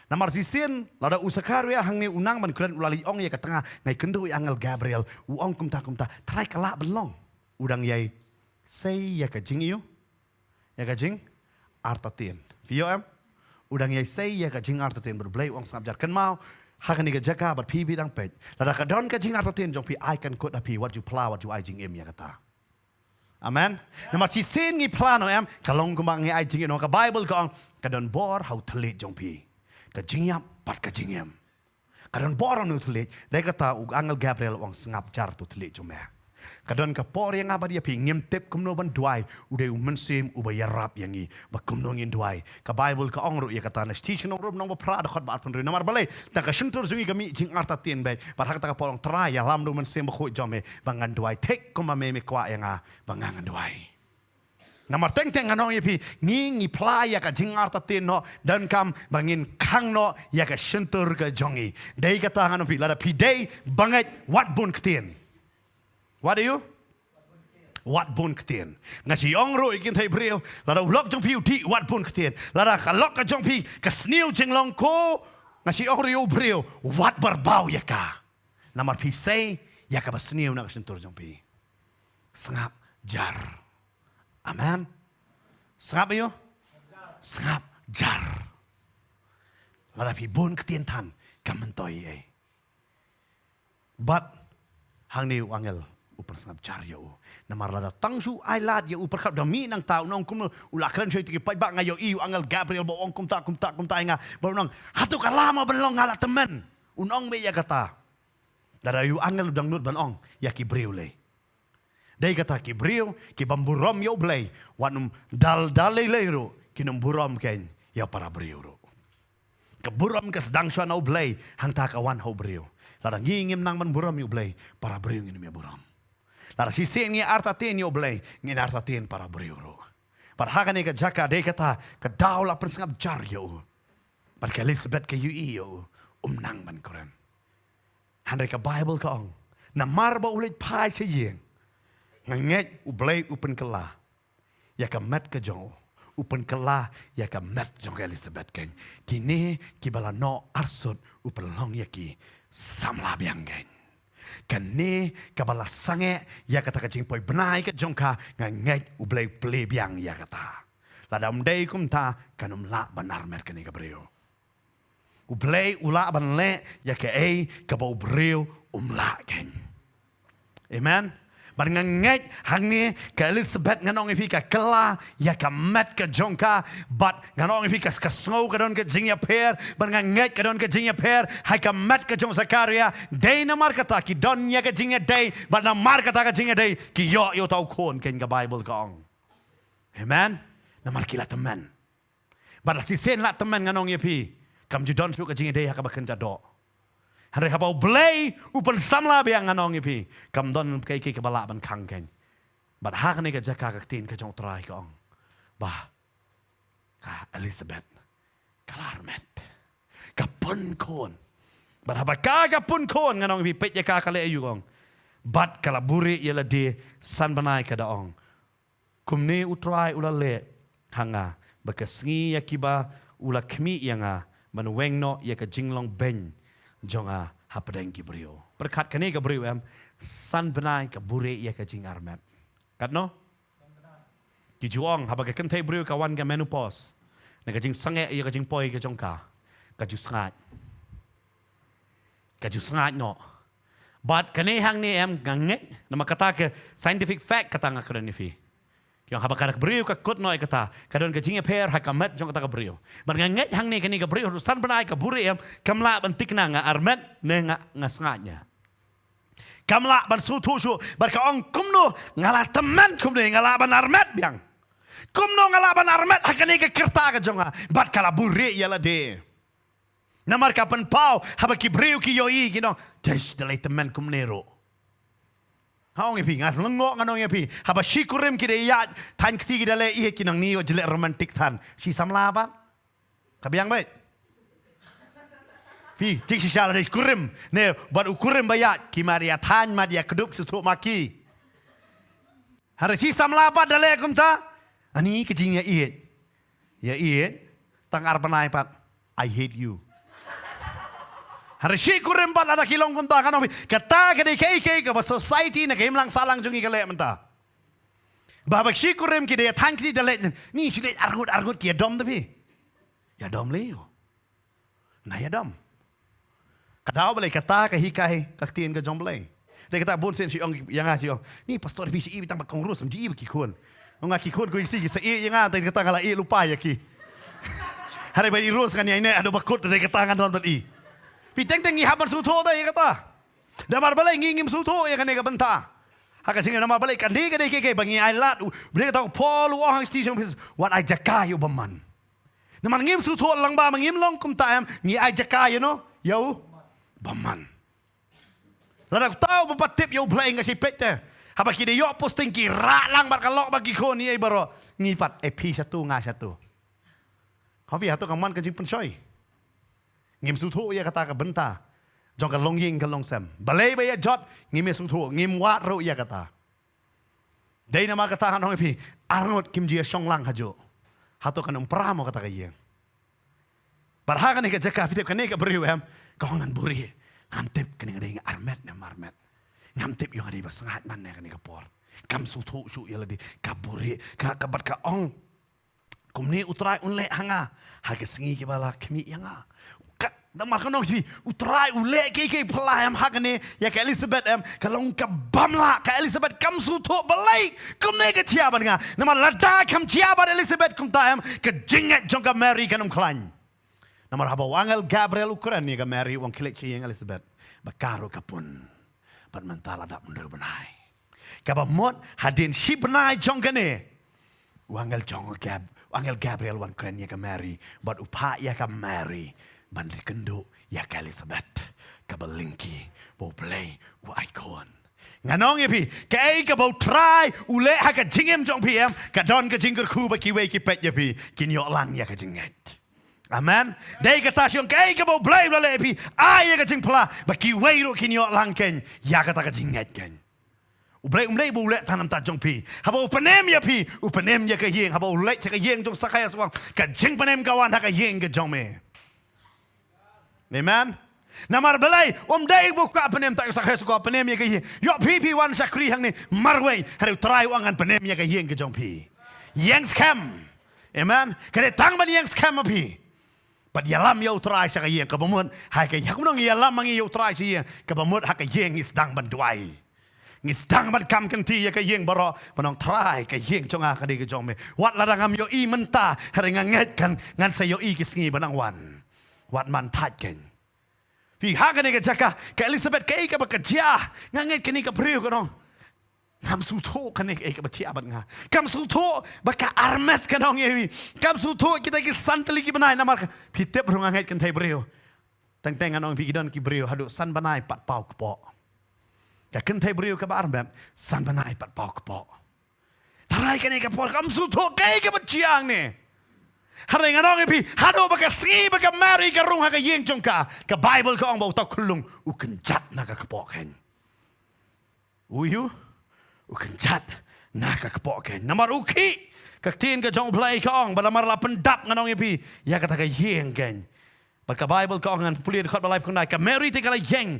Namar sisien lada usakaria hang ni unang man kren ulali ong ye ka tengah ngai kendo Angel Gabriel u ong kumta trai kala belong. Udang yai sei ya ka jing iu. Ya ka jing artatin. Fio em. Udang yai sei ya ka jing artatin berblai ong sangap jar kan mau. Hakan ni jaga bat pi bidang pej. Lada kadon ka jing artatin jong pi ai kan kot api what you plow what you ai jing em ya kata. Amen. Namar ci sen ngi plano em kalong kumang ngi ai jing no ka Bible ka kadon bor how telit jong pi. Ka jing yap pat ka jing em. Kadon bor no telit dai kata Angel Gabriel ong sangap jar tu telit jong me. Kadon ka por yang abadi api ngem tep kumno ban duai uday umensim ubayarap yangi ba kumno ngin duai ka Bible ka ongro ya kata na station ongro nong ba prada khot ba pun namar balai ta ka shintur jungi kami jing arta tien bai ba kata ka porong try ya lam do mensim ba khoi jome bangan duai tek kuma me kwa yanga bangan duai namar teng anong yapi ngi playa ka jing arta tien no dan kam bangin kang no ya ka shintur ka jongi dei kata ngano pi lada pi dei bangai wat bun ktien. What are you? Wat bun ketien. Ngasi ongro ikin thai bril. Lada ulok jong pi uti wat bun ketien. Lada kalok ka jong pi kasniu jeng long ko. Ngasi ongro yu bril. Wat berbau ya ka. Namar pi say ya ka basniu na kasentur jong pi. Sengap jar. Amen. Sengap ayo? Sengap jar. Lada pi bun ketien tan. Kamentoi eh. But hang ni Angel upar sangap jar ya namar lada tangsu ai lad ya upar kap dami nang tau nong kum ulakran shoy tiki pai ba ngayo I Angel Gabriel bo ong kumta inga bo nong hatu kalama belong ngala temen unong me ya kata dara yu Angel udang nut ban ong ya ki breu le dai kata ki breu ki bamburom yo blai wanum dal le ro kinum burom ken ya para breu ro keburom ke sedang shana blai hang ta kawan ho breu lada ngingim nang man buram yo blai para breu ngin me buram lada sisi ngi artatin yo blai ngin artatin para breu ro parhakan ni ka jaka de kata ka daula persangap jar yo par ka Elizabeth ka yu yo nang man koran handai ka Bible ka ong na marba ulit pai che yeng nganget u blai upen kala ya ka met ka jong upen kala ya ka met jong Elizabeth ken kini kibala no arsut upelong yaki samla biang gen kani kabala sange ya kata kacing poi benai ke jongka nganget u blai ple biang ya kata ladam dei kum ta kanum la banar mer kani gabriel u blai ula ban le ya ke ei ka bo breu la gen amen Ban nganget hang ni ka Elizabeth nganong ifi ka kela ya ka met ka jongka bat nganong ifi ka sngo ka don ka jingya per ban nganget ka don ka jingya per hai ka met ka jong Zakaria day na mar kata ki don ya ka jingya day ban na mar kata ka jingya day ki yo tau kon ken ka Bible ka ong. Amen. Na mar ki la teman. Ban la si sen la teman nganong ifi kam ju don su ka jingya day ha ka ba ken ja do. Hari habau belai upan samla biang anong ipi kam don kai kai kebala ban kang ken. Bat hak ni ka jaka ka tin ka jong trai ka ong. Bah ka Elizabeth kalarmet ka pun kon. Bat haba ka pun kon nganong ipi pet ya ka kale ayu ong. Bat kala buri yela de san banai ka da ong. Kumni utrai ula le hanga bakasngi yakiba ula kmi yanga manuweng no ya ka jinglong ben. Jonga hapadeng Gabriel. Berkat kini Gabriel san benai ke bure ia ke jing armet. Kat no? Ki juang haba ke kentai Gabriel kawan ke menopause. Na ke jing sange ia ke jing poi ke jongka. Kaju sangat. Kaju sangat no. But kini hang ni ganget nama kata ke scientific fact kata ngakran ni fi. Yang haba karak Gabriel ka kut noi kata kadon ke jing per hakamet jong kata Gabriel. Ban nganget hang ni kini Gabriel san benai ke bure kamla bentik na nga armet ne nga ngasnganya. Kamla ban su tu su bar ka ong kumno ngala teman kumno ngala ban armet biang. Kumno ngala ban armet hakani ke kerta ka jonga bat kala bure yala de. Namar ka pen pau haba ki Gabriel ki yoi kino des de teman kumnero. Haong ipi ngas lengok nganong ipi haba shikurim ki de ya tan kti ki dale i kinang ni o jelek romantik tan si samla ba kabiang baik fi tik si shala de kurim ne buat ukurim bayat ki maria tan ma dia keduk sutuk maki hari si samla ba dale kumta ani kejing ya i tang arbanai pat I hate you. Hari syukurim bat ada kilong kunta kan kata kini kei ke society na keim lang salang jungi kale menta. Babak syukurim ki dia tan ki dalet ni sulit argut ki dom tapi. Ya dom leo. Na ya dom. Kata boleh kata ke hikai kaktiin ke jom boleh. Dia kata bon sen si ong yang si ong. Ni pastor bi si i tang bat kongrus mji i ki kun. Ong ki kun ko isi ki se i yang ta kata kala i lupa ya ki. Hari bai rus kan ya ini ada bakut dia kata kan don bat i. Piteng tengi haban suto dah ya kata. Damar balai ngingim suto ya kan ya benta. Haka singa damar balai kan dia ke bangi ailat. Dia kata Paul wahang station what I jakai ubaman. Damar ngim suto lang ba mangim long kum taam ngi I jakai no. Yo baman. Lalu tahu bepat tip yo balai ngasi pete. Haba kide yo posting ki rak lang bar kalok bagi ko ni ai baro ngipat EP satu satu. Havi hatu kaman kajing pensoi. Ngim sutu ya kata ke benta. Jong ke long ying ke long sem. Balai baya jot ngim sutu ngim wat ro ya kata. Dai nama kata kan ong pi arnot kim jia song lang hajo. Hatu kan pramo kata ke yeng. Barhakan ke jaka fitip kan ke beri wem kongan buri. Ngamtip kan ngai armet ne marmet. Ngamtip yo ngadi basangat man ne kan ke por. Kam sutu su ya ladi kaburi ka kabat ka ong. Kumni utrai unle hanga. Hage singi ke bala kemi yanga. Damar kanong si utrai ule ke pelayam hakane ya ke Elizabeth kalong ka bamla ka Elizabeth kam suto balai kum ne ke ciaban nga nama lada kam ciaban Elizabeth kum taam ke jinget jong ka Mary kanum klan namar haba wangel Gabriel ukuran ni ka Mary wang kilik ci yang Elizabeth bakaro kapun pat mentala dak mundur benai ka ba mot hadin si benai jong kane wangel Gabriel wan kran ya ka Mary bat upa ya ka Mary bandit kendo ya ke Elizabeth kabalingki bo play wa icon nganong pi kai ka bo try ule ha ka jingem jong pm ka don ka jingker ku ba ki we ki pet ya pi kin yo lang ya ka jinget amen dei ka ta syong kai ka bo play la le pi ai ka jing pla ba ki we ro kin yo lang ken ya ka ta ka jinget ken umlei bu le tanam ta jong pi habo upanem ya pi upanem ya ka yeng habo ule ka yeng jong sakaya swang ka jing panem kawan ha ka yeng ka jong me. Amen. Namar belai dai buka penem tak usah suka penem ya ke yo pipi wan sakri hang ni marwei haru try wangan penem ya ke yeng ke jong pi yang scam amen kare tang ban yang scam pi But yalam yo try sa kayeng kabamut hay kay yakunong yalam mangi yo try siya kabamut ha kayeng is dang banduay. Ngisdang man kam kanti ya ka yeng baro manong try ka yeng jonga ka di ka jong me. Wat ladangam yo I menta haringa nget kan ngan sa yo I kisngi banang wan. Wat man tat ken. Pi haga ni ka jaka ka Elizabeth ka ika bakajia nganget kini ka priu kanong. Ngam suto kanik ika bacia ban nga. Kam suto baka armet kanong yewi. Kam suto kita ki santali ki banai namar pi tep rung nganget kan tai priu. Teng anong pi kidon ki priu hadu san banai pat pau kepo. Ka kentai beriu ka barben san banai pat pau kepo. Tarai kan ika por kam suto kai ka baciang ni. Hari nganong pi hado baka si baka mari ka rung ha ka yeng jongka ka Bible ka ong bau tau kulung u kenjat na ka kepo ken. Uyu u kenjat na ka kepo ken. Namar uki ka tin ka jong play ka ong balamar la pendap nganong pi ya kata ka yeng ken. Baka Bible ka ong an pulir khot balai kunai ka mari te kala yeng.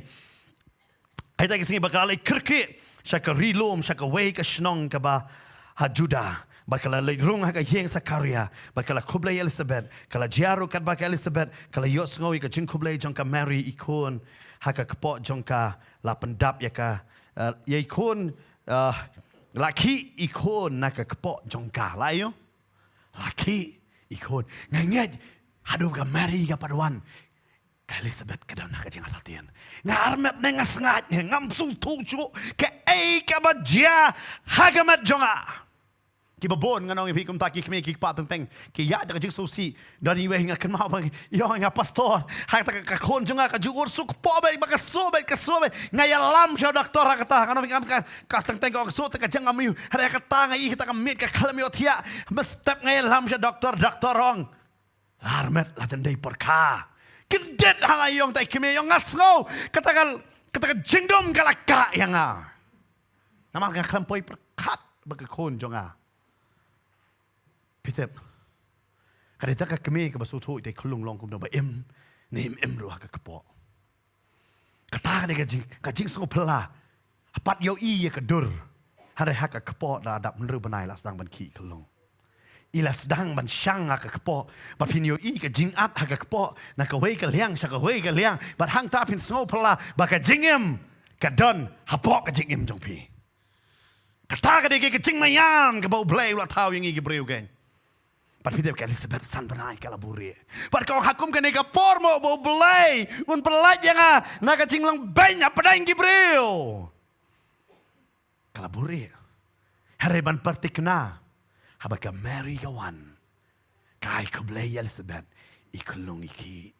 Ay tayo kasi bakal kerki, siya ka rilom, siya ka way ka shnong ka ba hajuda, bakal rung ha ka yeng sa karya, bakal kublay Elizabeth, kala jiaro kat baka Elizabeth, kala yos ngawi ka jing kublay jong ka Mary ikon, ha ka kepo jong ka la pendap ya ka, ya ikon laki ikon na ka kepo jong ka, layo, laki ikon, ngangit, hadu ka Mary ka paduan. Elizabeth kadang nak kajing atatian. Ngarmet nengas ngat ngam su tu chu ke ei ka bajia hagamat jonga. Ki babon nganong ipi kum taki kmi ki pat teng ki ya da kajing susi dari we nga kan ma bang yo nga pastor ha ta ka kon jonga ka juur suk po ba ka so ba ngaya lam sha doktor ka ta nganong ngam ka teng ko so ta ka jang ami ha ka ta nga I ta ka mit ka khalam yo thia step ngaya lam sha doktor rong. Armet la jandai perka. Kedet halayong tay kami yung ngasngaw katagal jingdom galaka yang namar nga kampoy perkat bagakon jonga pitep kadita ka kami ka basuto ite kulung long kum ba nim ruha ka kapo kata ka jing so pela apat yo I ka dur hare ha ka kapo da dap nru banai las dang ban ki kulung ilas dang man syang ha ka kepo bat pinyo I ka jingat ha ka kepo na ka wei ka liang sya ka wei ka liang bat hang ta pin sngo pala ba ka jingim ka don ha po ka jingim jong pi kata ka de ka jing mayan ka bau blay la tau yang I ka breu gen bat pidep ka Elizabeth san banai ka laburi bat ka hakum ka ne ka pormo bau blay un pelaj yang na ka jinglang banya padang ki breu ka laburi hare ban partikna habaka Mary kawan kai kublay Elizabeth ikulong iki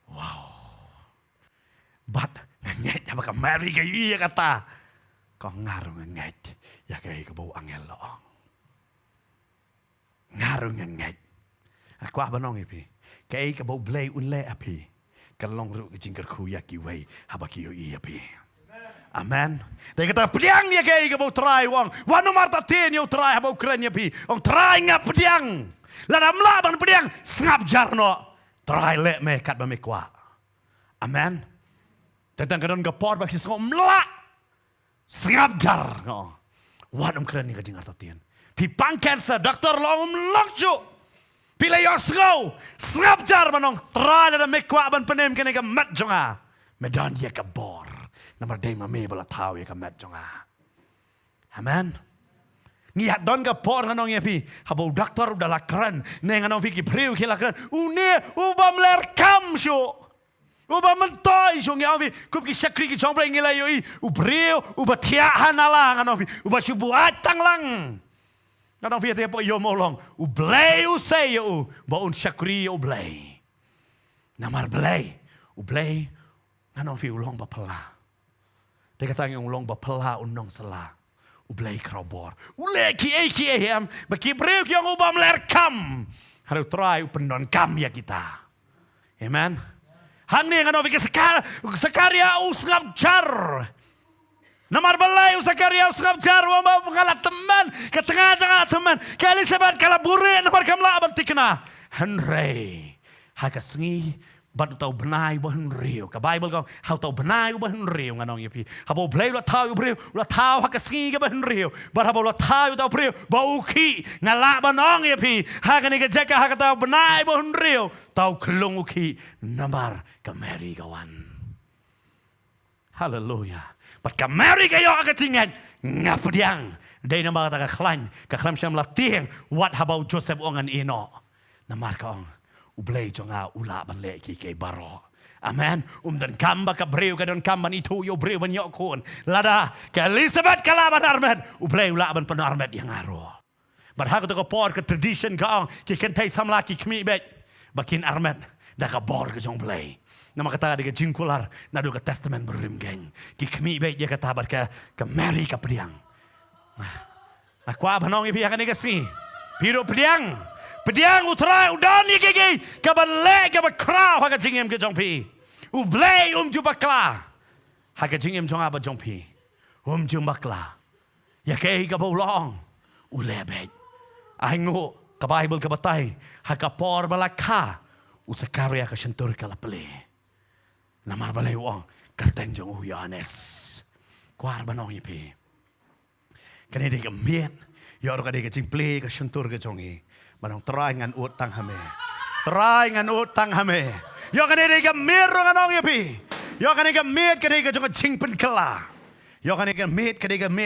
wow but nget habaka Mary kayi kata ko ngarung nget ya kay kabau angel loong ngarung nget aku abanong ipi kay kabau blay unle api kalong ru jingker ku yaki way habaki yo api. Amen. Dia kata pediang ya kay ka bau try wang. Wano marta tin yo try habau kren ya pi. Ong try nga pediang. Ladam laban pediang ngap jarno. Try le me kat ba me kwa. Amen. Tentang kadon ka por ba kisong mla. Ngap jar no. Wano kren ni ka jing arta tin. Pi pang cancer doktor long ju. Pila yo snow. Ngap jar manong try la me kwa ban penem kene ka mat jonga. Medan dia ka bor. Namar day mami bala tau ya kamet jonga. Amen. Ngiat don ka por nganong ya pi. Habau doktor udah lakran. Neng nganong fiki priu ki lakran. Uba mler kam syo. Uba mentoy syo ngi awi. Kup ki syakri ki chombre ngila yo I. Ubriu uba tiahan ala nganong fi. Uba syubu atang lang. Nganong fi ya po yo molong. Ublay usay yo. Baun syakri yo ublay. Namar blay. Ublay. Nganong fi ulong bapala. Dia kata yang ulong bapala unong sala. Ublay krobor. Ule ki em. Baki breu ki yang ubam lerkam. Harus try upenon kam ya kita. Amen. Hani yang anovi ke sekaria usngap jar. Namar balai usakaria usngap jar. Wama mengalah teman. Ke tengah-tengah teman. Ke Elizabeth kala buri. Namar kamla abantikna. Henry. Haka sengi. Batu tau benai bahan rio. Ka Bible kau hau tau benai bahan rio nganong yapi. Habau blay la tau brio, la tau hak singi ka bahan rio. Bar habau la tau tau brio, bau ki ngala banong yapi. Hak ni ka jeka hak tau benai bahan rio. Tau kelung uki namar ka Mary kawan. Hallelujah. But ka Mary kayo akatingan ngapdiang. Day na mga takaklan. Kaklam siyam latiheng. What about Joseph ongan ino? Na markong ublay jo nga ulaban leki kay baro. Amen. Dan kamba ka breu ka don kamba ni tuyo breu ban yokon. Lada ka Elizabeth kalaban armed. Ublay ulaban pan armed yang aro. Barhago to ko por ka tradition ka ang kikentay samla ki kmi bet. Bakin armed da ka bor ka jong blay. Na makataga di ka jingkular na do ka testament berimgen. Ki kmi bet dia kata bar ka Mary ka pediang. Akwa banong ipi akan ikasi. Piro pediang. Pediang utrai udan ni gigi. Kaban le kaban krau haka jingem ke jongpi. Ublay jubakla. Haka jingem jong aba jongpi. Jubakla. Ya kei ka bolong. Ulebet. Ahingo ka Bible ka batay. Haka por balaka. Usakarya ka sentur kalapele. Namar balay wong karteng jong Yohanes. Kwar banong ipi. Kanina ka miet. Yoro ka di ka cingpli ka sentur ka jongi. Manong try ngan utang hame. Try ngan utang hame. Yo kanina ka miro nganong ipi. Yo kanina ka miet kanina ka jonga cingpen kala. Yo kanina ka miet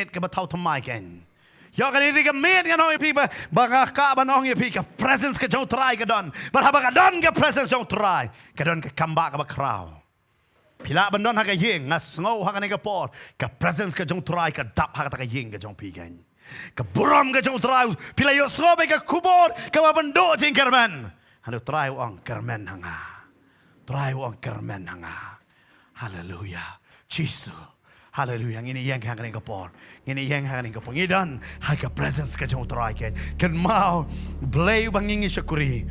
ka batau tamay ken. Yo kanina ka miet nganong ipi baka ka banong ipi ka presence ka jong try ka don. Barhaba ka don ka presence jong try. Ka don ka kamba ka bakraw. Pila bandon haga ying ngas ngau haga nega por ka presence ka jong try ka dap haga taka ying ka jong pigan ka buram ka jong try pila yo sobe ka kubor ka bando jing kermen halo try wang kermen hanga hallelujah Jesus hallelujah ngini yang haga nega por ngidan haga presence ka jong try kan mau blay bangingi syukuri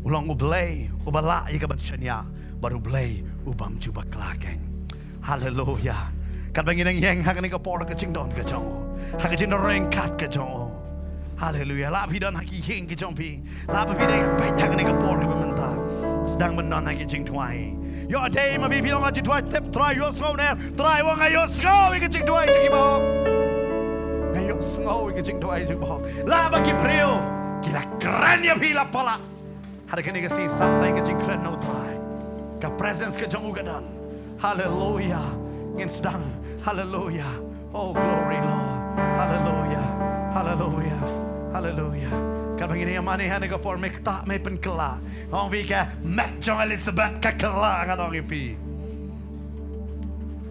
ulang ublay ubala ka bansyanya baru blay ubam juba klaken. Hallelujah. Kat bangin ang yang hakan ka por ka ching don ka jong. Haka ching reng kat ka jong. Hallelujah. La pidan haki hing ka jong pi. La pide pai hakan ka por ka bementa. Sedang menon haki ching tuai. Yo day mabi pilong aji tuai tep try yo snow na. Try wong ayo snow ka ching tuai ching bo. Ayo snow ka ching tuai ching bo. La bagi prio. Kila keren ya pila pala. Harkan ka si sampai ka ching keren no try. Ka presence ka jong ugadan. Hallelujah. Ngin sedang. Hallelujah. Oh glory Lord. Hallelujah. Hallelujah. Hallelujah. Ka bangini amane hane ka por mekta me pen kala. Ong vi ka met jong Elizabeth ka kala nganong ipi.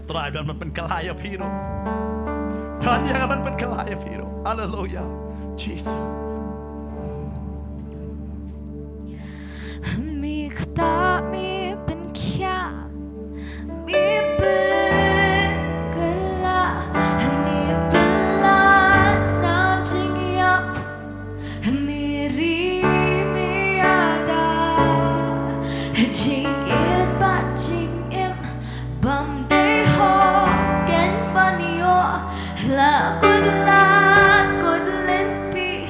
Try dan pen kala ya piro. Dan yang pen kala ya piro. Hallelujah. Jesus. Mikta mi penkia mi bekela mi bela na jingyap mi ri mi ada jingit ba jingim bam de ho ken banio la good lenti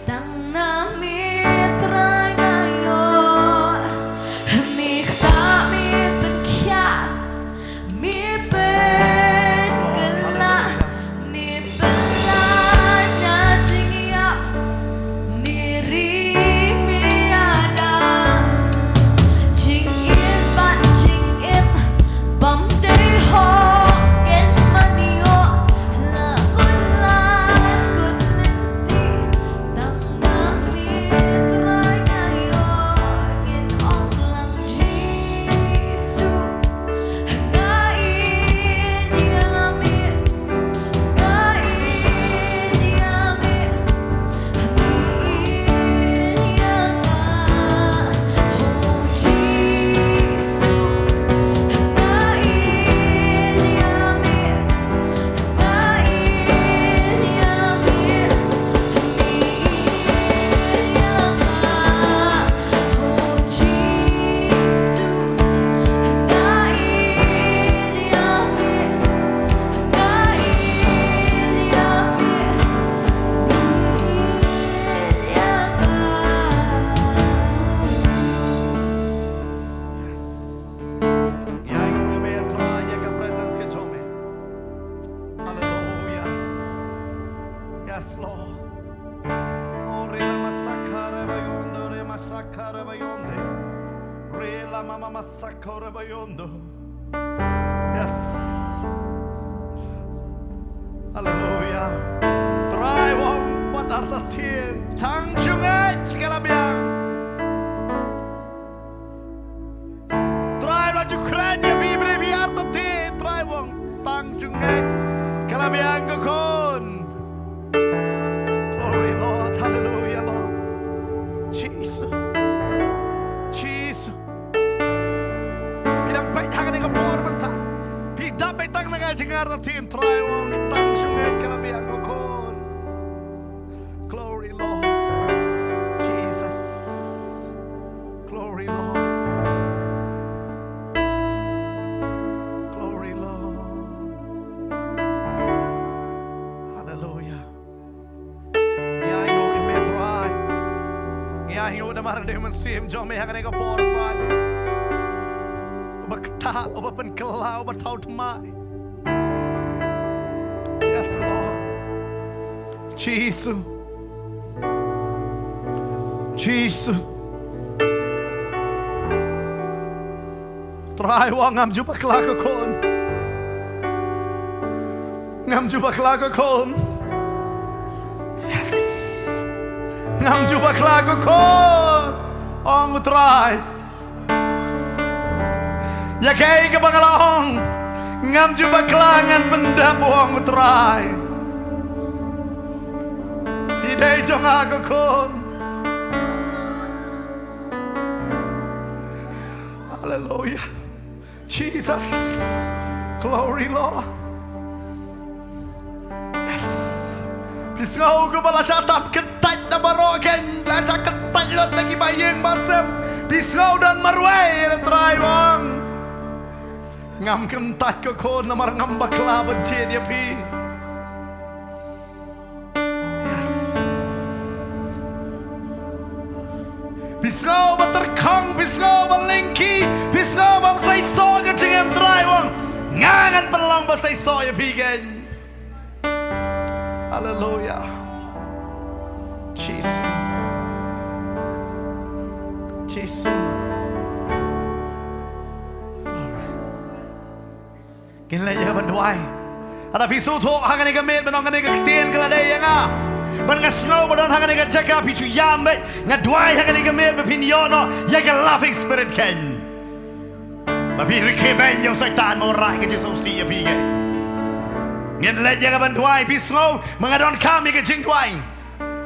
tang na mi try Yes, Lord. Oh, rela masakara bayondo, re masakara bayonde. Rela mama masakara bayondo. Yes. tang jungai kalabiang ko kon. Glory Lord, hallelujah Lord. Jesus. Jesus. Bidang pait hangan ko por banta. Bidang pait tang naga jingar na team try wong tang jungai kalabiang ko kon. Glory Lord. Jesus. Glory Lord. Glory Lord. Hallelujah. Yeah, I know you may try. Yeah, I know the man they man see him John may have a por fly. Oba kta, oba pen kala, oba tau tmai. Yes, Lord. Jesus. Jesus. Try wang ngam jumpa kelaka kon. Ngam jumpa kelaka kon. Yes. Ngam jumpa kelaka kon. Ong try. Ya kay ka bangalong. Ngam jumpa kelangan benda buang try. Hidai jong aku kon. Hallelujah. Jesus. Glory Lord. Yes. Pisau ko bala siya tap ketat na baroken. La siya ketat lot lagi bayang masem. Pisau dan marway na try wang. Ngam kentat ko ko na marangam bakla benci dia pi. Yes. Pisau baterkang, pisau balingki, pisau bam say so ke cingem try wang. Ngangan pelang ba say so ya pigen. Hallelujah. Jesus. Jesus. Glory. Kinlay ya banduay. Ada visu tho hangan ni gamet benong kan ni ketien keladai yang ah. Ban ngasngau badon hangan ni gajaka pichu yambe ngadwai hangan ni gamet bepinyono ya ke laughing spirit ken. Bapi rikeben yo saitan mo rai ke Yesus si ya pige. Ngin le ya ban dwai pisngau mengadon kami ke jing dwai.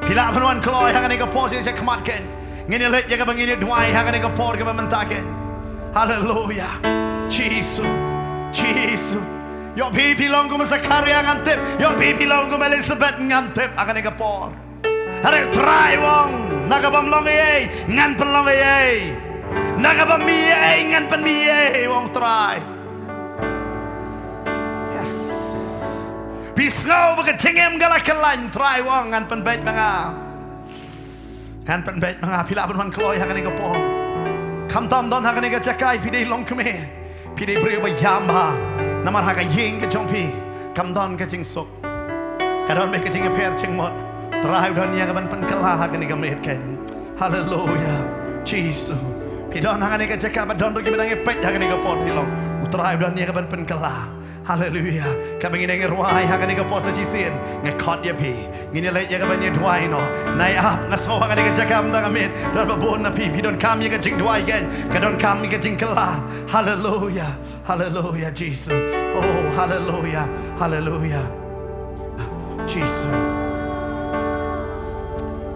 Pila panuan kloy hangan ni kapos ni cekmat ken. Ngin le ya bangini dwai hangan ni kapor ke mentaken. Hallelujah. Jesus. Jesus. Yo pipi longo Zakaria ngantip, yo pipi longo Elizabeth ngantip akan ni kapor. Hari try wong nagabam long ye ngan pen long ye. Nagabam mi ye ngan pen mi ye wong try. Yes. Pisngau baka cingem galakalan try wong ngan pen bait mga. Ngan pen bait mga pila pen kloy akan ni kapor. Kam tam don akan ni gacakai pidei long keme. Pidei brio ba yamba. Namar haka ying ke jongpi kam don ke jing sok kadon be ke jing per jing mot trai don ya ban pen kala haka ni gamet ken. Hallelujah. Jesus pidon haka ni ke jaka ba don ro gibang pet haka ni ke pot pilong utrai don ya ban pen kala. Hallelujah. Ka bangin nge ruai haka ni ke pot sa jisin nge khot ya pi ngini le ya ban ye duai no nai ap ngaso haka ni ke jaka am da gamet don ba bon na pi pidon kam ya ke jing duai gen kadon kam ni ke jing kala. Hallelujah. Hallelujah, Jesus. Oh, hallelujah. Hallelujah. Jesus.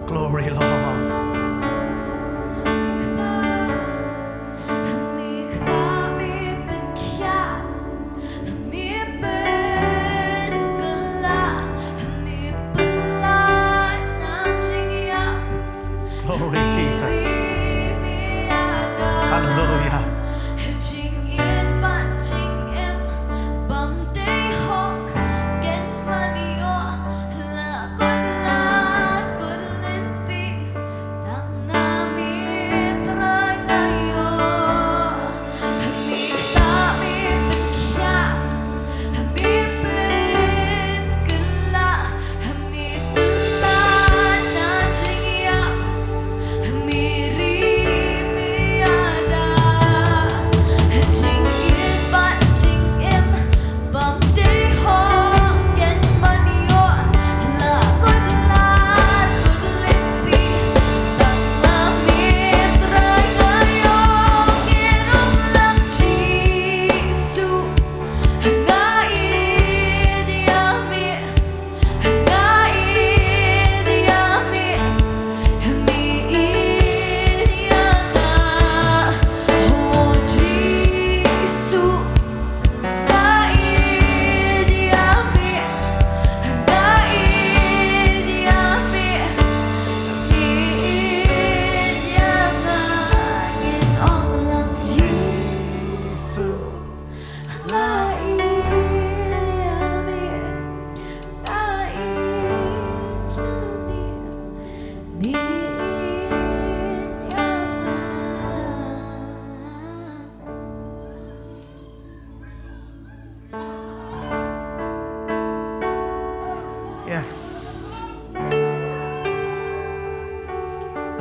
Glory, Lord. Glory, Jesus. Hallelujah.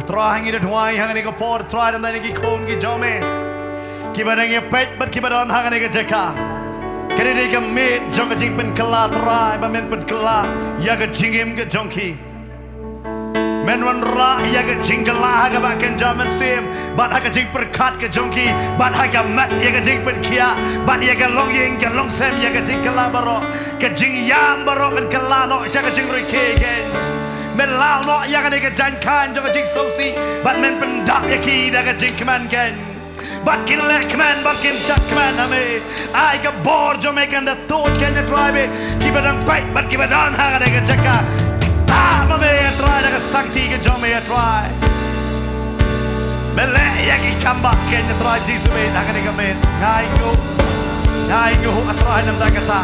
try ngi dwai hang ni ko por try dam ni ki kon ki jome ki badang ye pet bat ki badon hang ni ka jeka kene ni ka met jong ka jing pen kala try ba men pen kala ya ka jingim ka jongki men wan ra ya ka jingala ha ka ba ken jaman sim bat ha ka jing perkat ka jongki bat ha ka mat ya ka jing pen kia bat ya ka long ying ka long sem ya ka jing kala baro ka jing yam baro men kala no ya ka jing ri ke gen men lao no ya ka ni ka jan kan jong ka jing so si bat men pen dak ya ki da ka jing kman gen bat kin lek kman bat kin chak kman ame ai ka bor jo me kan da tot ken ya drive ki badang pait bat ki badan ha ka ni ka jaka mame ya try da sakti ke jome ya try mele ya ki kamba ken ya try jisu me da ka me ngai go atry nam da kata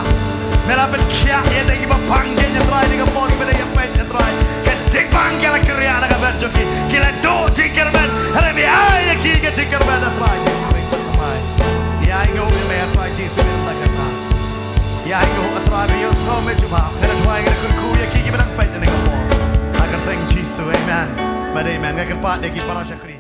mela ben kia ya da ki ba pang ken ya try ni ka bon be ya pet ya try ke tik bang ya la kriya da ka ben joki ki la do tikar ben hare me ai ya ki ke tikar ben da try ya go me ya try jisu me da kata ya go atry be yo so me juba hare try ga ku ya ki ki ben pet ni ka bon agar thank Jesus amen but amen ngayon pa deki para syakri